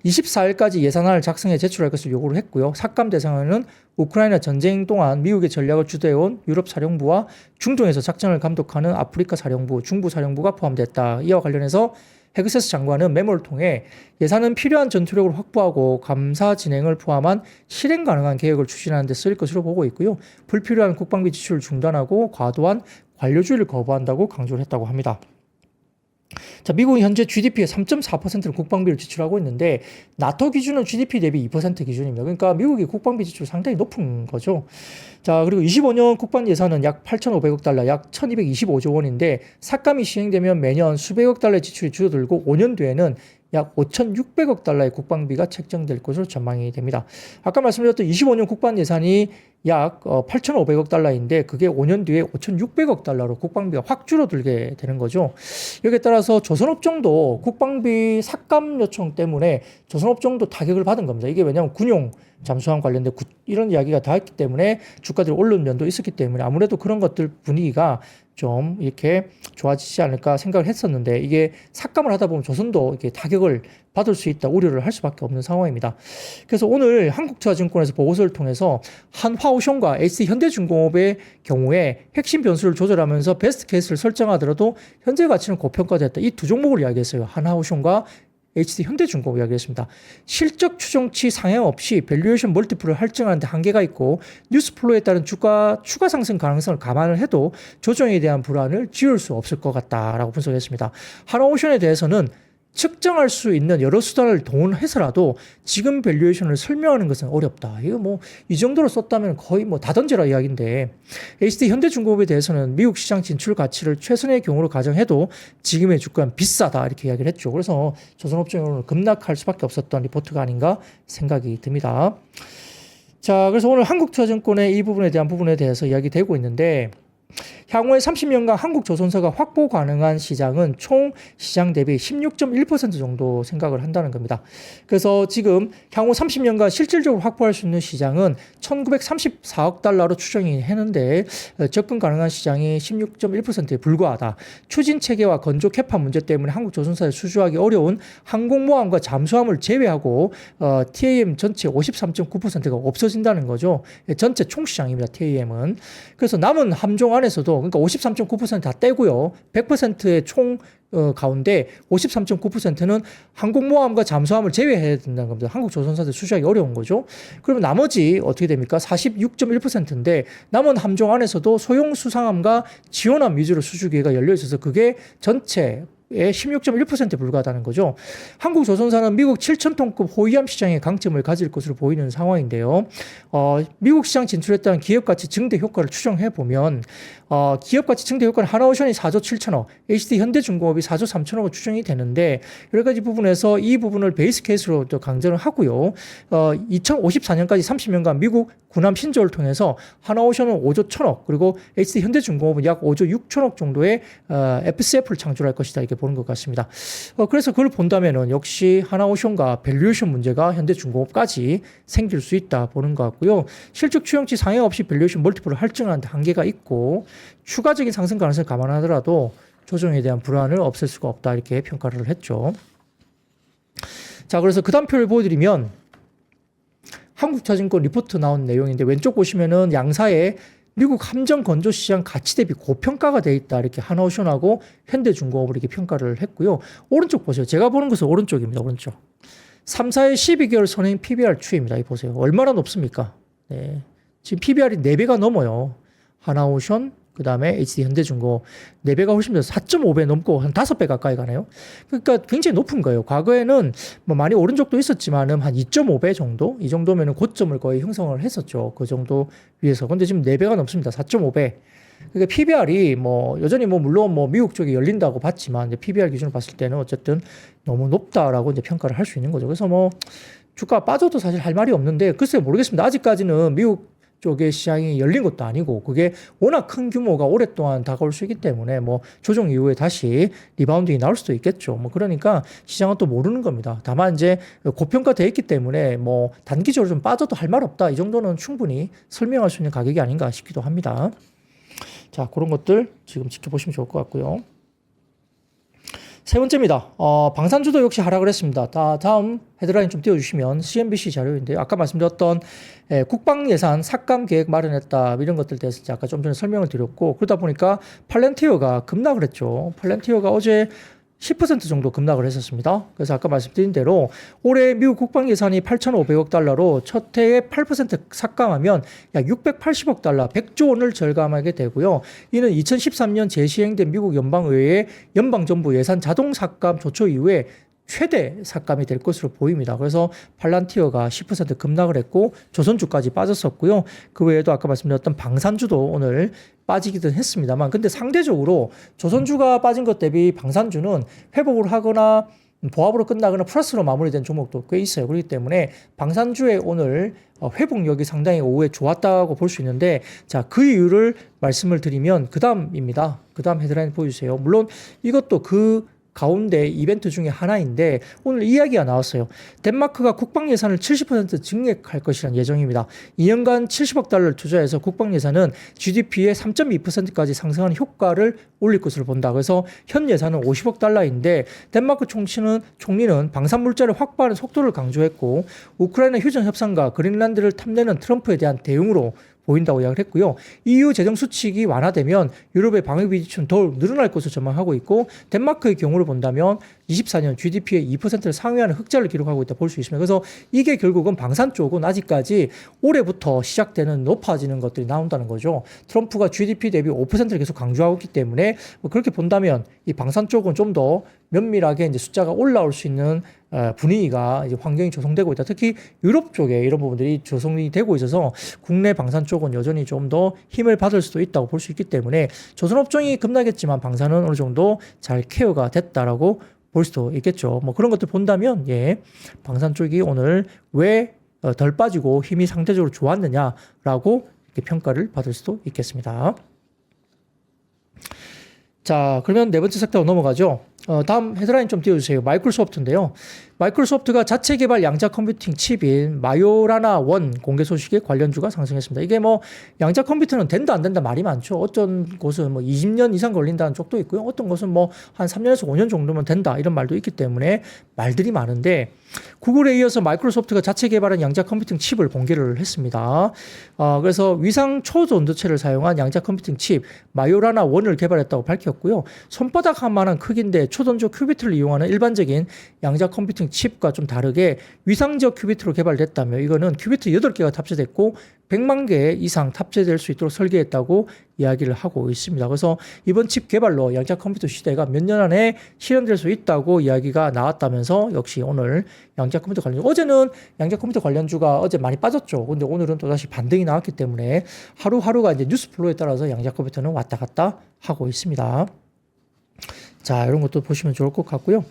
24일까지 예산안을 작성해 제출할 것을 요구를 했고요. 삭감 대상에는 우크라이나 전쟁 동안 미국의 전략을 주도해온 유럽 사령부와 중동에서 작전을 감독하는 아프리카 사령부, 중부 사령부가 포함됐다. 이와 관련해서 헤그세스 장관은 메모를 통해 예산은 필요한 전투력을 확보하고 감사 진행을 포함한 실행 가능한 계획을 추진하는 데 쓸 것으로 보고 있고요. 불필요한 국방비 지출을 중단하고 과도한 관료주의를 거부한다고 강조를 했다고 합니다. 자, 미국은 현재 GDP의 3.4%를 국방비를 지출하고 있는데 나토 기준은 GDP 대비 2% 기준입니다. 그러니까 미국이 국방비 지출 상당히 높은 거죠. 자, 그리고 25년 국방 예산은 약 8,500억 달러, 약 1,225조 원인데 삭감이 시행되면 매년 수백억 달러의 지출이 줄어들고 5년 뒤에는 약 5,600억 달러의 국방비가 책정될 것으로 전망이 됩니다. 아까 말씀드렸던 25년 국방 예산이 약 8,500억 달러인데 그게 5년 뒤에 5,600억 달러로 국방비가 확 줄어들게 되는 거죠. 여기에 따라서 조선업종도 국방비 삭감 요청 때문에 조선업종도 타격을 받은 겁니다. 이게 왜냐하면 군용 잠수함 관련된 이런 이야기가 다 있기 때문에 주가들이 오른 면도 있었기 때문에 아무래도 그런 것들 분위기가 좀 이렇게 좋아지지 않을까 생각을 했었는데 이게 삭감을 하다 보면 조선도 이렇게 타격을 받을 수 있다 우려를 할 수밖에 없는 상황입니다. 그래서 오늘 한국투자증권에서 보고서를 통해서 한화오션과 HC현대중공업의 경우에 핵심 변수를 조절하면서 베스트 케이스를 설정하더라도 현재 가치는 고평가됐다. 이 두 종목을 이야기했어요. 한화오션과 HC현대중공업 이야기했습니다. 실적 추정치 상향 없이 밸류에이션 멀티플을 할증하는 데 한계가 있고 뉴스플로에 따른 주가 추가 상승 가능성을 감안을 해도 조정에 대한 불안을 지울 수 없을 것 같다라고 분석했습니다. 한화오션에 대해서는 측정할 수 있는 여러 수단을 동원해서라도 지금 밸류에이션을 설명하는 것은 어렵다. 이거 뭐 이 정도로 썼다면 거의 뭐 다 던지라 이야기인데 HD 현대중공업에 대해서는 미국 시장 진출 가치를 최선의 경우로 가정해도 지금의 주가는 비싸다 이렇게 이야기를 했죠. 그래서 조선업종으로는 급락할 수밖에 없었던 리포트가 아닌가 생각이 듭니다. 자, 그래서 오늘 한국투자증권의 이 부분에 대해서 이야기되고 있는데 향후에 30년간 한국조선사가 확보 가능한 시장은 총 시장 대비 16.1% 정도 생각을 한다는 겁니다. 그래서 지금 향후 30년간 실질적으로 확보할 수 있는 시장은 1934억 달러로 추정이 했는데 접근 가능한 시장이 16.1%에 불과하다. 추진 체계와 건조 캐파 문제 때문에 한국조선사에 수주하기 어려운 항공모함과 잠수함을 제외하고 TAM 전체 53.9%가 없어진다는 거죠. 전체 총시장입니다. TAM은. 그래서 남은 함종 안에서도 그러니까 53.9%다 떼고요. 100%의 총 가운데 53.9%는 항공모함과 잠수함을 제외해야 된다는 겁니다. 한국 조선사들 수주하기 어려운 거죠. 그러면 나머지 어떻게 됩니까? 46.1%인데 남은 함종 안에서도 소형 수상함과 지원함 위주로 수주 기회가 열려 있어서 그게 전체 의 16.1%에 불과하다는 거죠. 한국조선사는 미국 7,000톤급 호위함 시장에 강점을 가질 것으로 보이는 상황인데요. 미국 시장 진출에 따른 기업가치 증대 효과를 추정해 보면 기업가치 증대 효과는 한화오션이 4조 7천억, HD 현대중공업이 4조 3천억으로 추정이 되는데 여러 가지 부분에서 이 부분을 베이스 케이스로 또 강조를 하고요. 2054년까지 30년간 미국 군함 신조를 통해서 한화오션은 5조 1천억 그리고 HD 현대중공업은 약 5조 6천억 정도의 FCF를 창출할 것이다 이렇게 이렇게 보는 것 같습니다. 그래서 그걸 본다면은 역시 하나오션과 밸류에이션 문제가 현대중공업까지 생길 수 있다 보는 것 같고요. 실적 추정치 상향 없이 밸류에이션 멀티플을 할증하는 한계가 있고 추가적인 상승 가능성을 감안하더라도 조정에 대한 불안을 없앨 수가 없다 이렇게 평가를 했죠. 자, 그래서 그 다음 표를 보여드리면 한국자증권 리포트 나온 내용인데 왼쪽 보시면은 양사의 미국 함정 건조 시장 가치 대비 고평가가 돼 있다 이렇게 하나오션하고 현대중공업을 이렇게 평가를 했고요. 오른쪽 보세요. 제가 보는 것은 오른쪽입니다. 오른쪽. 3사의 12개월 선행 PBR 추이입니다. 이 보세요. 얼마나 높습니까? 네. 지금 PBR이 4배가 넘어요. 하나오션, 그 다음에 HD 현대중공업 4배가 훨씬 더 4.5배 넘고 한 5배 가까이 가네요. 그러니까 굉장히 높은 거예요. 과거에는 뭐 많이 오른 적도 있었지만은 한 2.5배 정도? 이 정도면은 고점을 거의 형성을 했었죠. 그 정도 위에서. 근데 지금 4배가 넘습니다. 4.5배. 그러니까 PBR이 뭐 여전히 뭐 물론 뭐 미국 쪽에 열린다고 봤지만 이제 PBR 기준으로 봤을 때는 어쨌든 너무 높다라고 이제 평가를 할 수 있는 거죠. 그래서 뭐 주가 빠져도 사실 할 말이 없는데 글쎄요 모르겠습니다. 아직까지는 미국 쪽의 시장이 열린 것도 아니고 그게 워낙 큰 규모가 오랫동안 다가올 수 있기 때문에 뭐 조정 이후에 다시 리바운딩이 나올 수도 있겠죠. 뭐 그러니까 시장은 또 모르는 겁니다. 다만 이제 고평가되어 있기 때문에 뭐 단기적으로 좀 빠져도 할 말 없다. 이 정도는 충분히 설명할 수 있는 가격이 아닌가 싶기도 합니다. 자, 그런 것들 지금 지켜보시면 좋을 것 같고요. 세 번째입니다. 방산주도 역시 하락을 했습니다. 다음 헤드라인 좀 띄워주시면 CNBC 자료인데요. 아까 말씀드렸던 국방 예산 삭감 계획 마련했다 이런 것들 대해서 아까 좀 전에 설명을 드렸고 그러다 보니까 팔렌티어가 급락을 했죠. 팔렌티어가 어제 10% 정도 급락을 했었습니다. 그래서 아까 말씀드린 대로 올해 미국 국방 예산이 8,500억 달러로 첫 해에 8% 삭감하면 약 680억 달러, 100조 원을 절감하게 되고요. 이는 2013년 재시행된 미국 연방의회의 연방정부 예산 자동 삭감 조처 이후에 최대 삭감이 될 것으로 보입니다. 그래서 팔란티어가 10% 급락을 했고 조선주까지 빠졌었고요. 그 외에도 아까 말씀드렸던 방산주도 오늘 빠지기는 했습니다만 근데 상대적으로 조선주가 빠진 것 대비 방산주는 회복을 하거나 보합으로 끝나거나 플러스로 마무리된 종목도 꽤 있어요. 그렇기 때문에 방산주의 오늘 회복력이 상당히 오후에 좋았다고 볼 수 있는데 자, 그 이유를 말씀을 드리면 그 다음입니다. 그 다음 헤드라인 보여주세요. 물론 이것도 그 가운데 이벤트 중에 하나인데 오늘 이야기가 나왔어요. 덴마크가 국방 예산을 70% 증액할 것이라는 예정입니다. 2년간 70억 달러를 투자해서 국방 예산은 GDP의 3.2%까지 상승하는 효과를 올릴 것으로 본다. 그래서 현 예산은 50억 달러인데 덴마크 총리는 방산 물자를 확보하는 속도를 강조했고 우크라이나 휴전 협상과 그린란드를 탐내는 트럼프에 대한 대응으로 보인다고 이야기를 했고요. EU 재정 수칙이 완화되면 유럽의 방위비 지출은 더욱 늘어날 것으로 전망하고 있고 덴마크의 경우를 본다면 24년 GDP의 2%를 상회하는 흑자를 기록하고 있다 볼 수 있습니다. 그래서 이게 결국은 방산 쪽은 아직까지 올해부터 시작되는 높아지는 것들이 나온다는 거죠. 트럼프가 GDP 대비 5%를 계속 강조하고 있기 때문에 그렇게 본다면 이 방산 쪽은 좀 더 면밀하게 이제 숫자가 올라올 수 있는 분위기가 이제 환경이 조성되고 있다. 특히 유럽 쪽에 이런 부분들이 조성이 되고 있어서 국내 방산 쪽은 여전히 좀 더 힘을 받을 수도 있다고 볼 수 있기 때문에 조선업종이 급락했지만 방산은 어느 정도 잘 케어가 됐다라고 볼 수도 있겠죠. 뭐 그런 것들 본다면 예, 방산 쪽이 오늘 왜 덜 빠지고 힘이 상대적으로 좋았느냐라고 이렇게 평가를 받을 수도 있겠습니다. 자, 그러면 네 번째 섹터로 넘어가죠. 다음 헤드라인 좀 띄워주세요. 마이크로소프트인데요. 마이크로소프트가 자체 개발 양자 컴퓨팅 칩인 마요라나 1 공개 소식에 관련주가 상승했습니다. 이게 뭐 양자 컴퓨터는 된다 안 된다 말이 많죠. 어떤 곳은 뭐 20년 이상 걸린다는 쪽도 있고요. 어떤 곳은 뭐 한 3년에서 5년 정도면 된다 이런 말도 있기 때문에 말들이 많은데 구글에 이어서 마이크로소프트가 자체 개발한 양자 컴퓨팅 칩을 공개를 했습니다. 그래서 위상 초전도체를 사용한 양자 컴퓨팅 칩 마요라나 1을 개발했다고 밝혔고요. 손바닥 한 만한 크기인데 초전조 큐비트를 이용하는 일반적인 양자 컴퓨팅 칩과 좀 다르게 위상적 큐비트로 개발됐다며 이거는 큐비트 8개가 탑재됐고 100만 개 이상 탑재될 수 있도록 설계했다고 이야기를 하고 있습니다. 그래서 이번 칩 개발로 양자 컴퓨터 시대가 몇 년 안에 실현될 수 있다고 이야기가 나왔다면서 역시 오늘 양자 컴퓨터 관련주 어제는 양자 컴퓨터 관련주가 어제 많이 빠졌죠. 근데 오늘은 또다시 반등이 나왔기 때문에 하루하루가 이제 뉴스 플로우에 따라서 양자 컴퓨터는 왔다 갔다 하고 있습니다. 자, 이런 것도 보시면 좋을 것 같고요.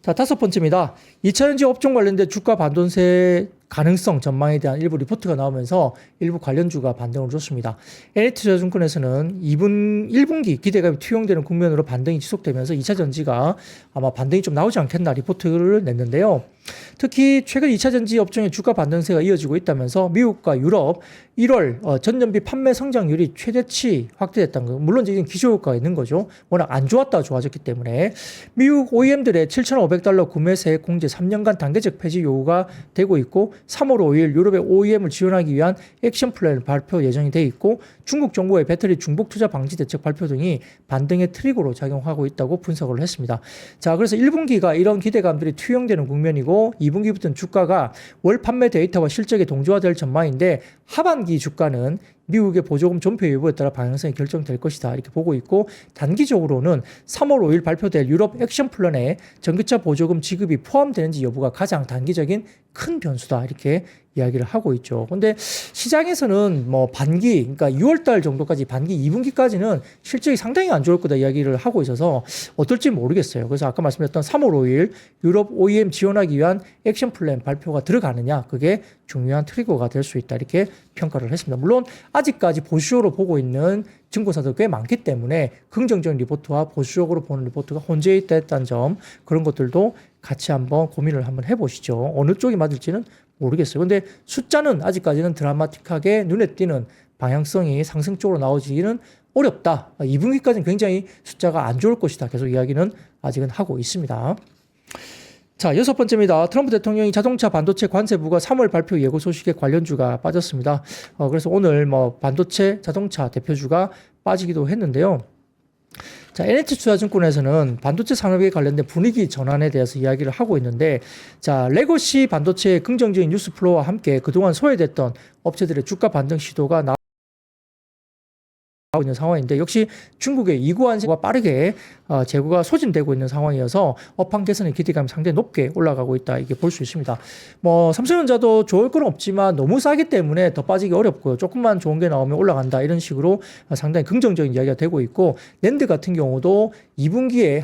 자, 다섯 번째입니다. 2차전지 업종 관련된 주가 반도체 가능성 전망에 대한 일부 리포트가 나오면서 일부 관련주가 반등을 줬습니다. NH투자증권에서는 1분기 기대감이 투영되는 국면으로 반등이 지속되면서 2차 전지가 아마 반등이 좀 나오지 않겠나 리포트를 냈는데요. 특히 최근 2차 전지 업종의 주가 반등세가 이어지고 있다면서 미국과 유럽 1월 전년비 판매 성장률이 최대치 확대됐다는 거. 물론 이게 기저효과가 있는 거죠. 워낙 안 좋았다가 좋아졌기 때문에 미국 OEM들의 $7,500 구매세 공제 3년간 단계적 폐지 요구가 되고 있고 3월 5일 유럽의 OEM을 지원하기 위한 액션 플랜 발표 예정이 돼 있고 중국 정부의 배터리 중복 투자 방지 대책 발표 등이 반등의 트리거로 작용하고 있다고 분석을 했습니다. 자, 그래서 1분기가 이런 기대감들이 투영되는 국면이고 2분기부터는 주가가 월 판매 데이터와 실적이 동조화될 전망인데 하반기 주가는 미국의 보조금 존폐 여부에 따라 방향성이 결정될 것이다 이렇게 보고 있고 단기적으로는 3월 5일 발표될 유럽 액션 플랜에 전기차 보조금 지급이 포함되는지 여부가 가장 단기적인 큰 변수다 이렇게 이야기를 하고 있죠. 근데 시장에서는 뭐 반기, 그러니까 6월달 정도까지 반기 2분기까지는 실적이 상당히 안 좋을 거다 이야기를 하고 있어서 어떨지 모르겠어요. 그래서 아까 말씀드렸던 3월 5일 유럽 OEM 지원하기 위한 액션 플랜 발표가 들어가느냐 그게 중요한 트리거가 될 수 있다 이렇게 평가를 했습니다. 물론 아직까지 보수적으로 보고 있는 증권사도 꽤 많기 때문에 긍정적인 리포트와 보수적으로 보는 리포트가 혼재해 있다는 점 그런 것들도 같이 한번 고민을 한번 해보시죠. 어느 쪽이 맞을지는 모르겠어요. 근데 숫자는 아직까지는 드라마틱하게 눈에 띄는 방향성이 상승 쪽으로 나오지는 어렵다. 2분기까지는 굉장히 숫자가 안 좋을 것이다. 계속 이야기는 아직은 하고 있습니다. 자, 6번째입니다. 트럼프 대통령이 자동차 반도체 관세 부과 3월 발표 예고 소식에 관련주가 빠졌습니다. 그래서 오늘 뭐 반도체 자동차 대표주가 빠지기도 했는데요. 자, NH투자증권에서는 반도체 산업에 관련된 분위기 전환에 대해서 이야기를 하고 있는데, 자, 레거시 반도체의 긍정적인 뉴스 플로우와 함께 그동안 소외됐던 업체들의 주가 반등 시도가 나오고 있는 상황인데 역시 중국의 이구 안세가 빠르게 재고가 소진되고 있는 상황이어서 업황 개선의 기대감이 상당히 높게 올라가고 있다 이게 볼 수 있습니다. 뭐 삼성전자도 좋을 건 없지만 너무 싸기 때문에 더 빠지기 어렵고요. 조금만 좋은 게 나오면 올라간다 이런 식으로 상당히 긍정적인 이야기가 되고 있고 낸드 같은 경우도 2분기에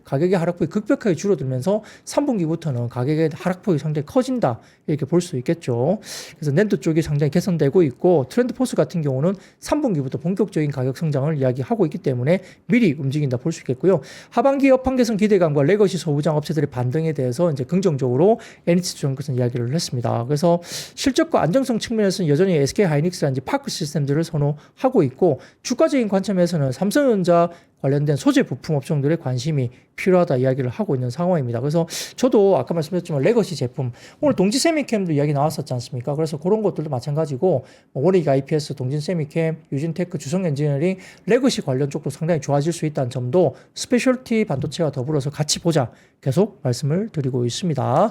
가격의 하락폭이 급격하게 줄어들면서 3분기부터는 가격의 하락폭이 상당히 커진다 이렇게 볼 수 있겠죠. 그래서 낸드 쪽이 상당히 개선되고 있고 트렌드 포스 같은 경우는 3분기부터 본격적인 가격 성장을 이야기하고 있기 때문에 미리 움직인다 볼 수 있겠고요. 하반기 업황 개선 기대감과 레거시 소부장 업체들의 반등에 대해서 이제 긍정적으로 NH투자증권은 이야기를 했습니다. 그래서 실적과 안정성 측면에서는 여전히 SK하이닉스라든지 파크 시스템들을 선호하고 있고 주가적인 관점에서는 삼성전자 관련된 소재 부품 업종들의 관심이 필요하다 이야기를 하고 있는 상황입니다. 그래서 저도 아까 말씀드렸지만 레거시 제품 오늘 동지세미캠도 이야기 나왔었지 않습니까? 그래서 그런 것들도 마찬가지고 원익 IPS, 동진세미캠, 유진테크, 주성엔지니어링, 레거시 관련 쪽도 상당히 좋아질 수 있다는 점도 스페셜티 반도체와 더불어서 같이 보자 계속 말씀을 드리고 있습니다.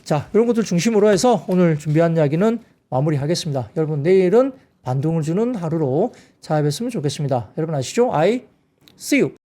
자, 이런 것들 중심으로 해서 오늘 준비한 이야기는 마무리하겠습니다. 여러분 내일은 반등을 주는 하루로 찾아뵙으면 좋겠습니다. 여러분 아시죠? See you.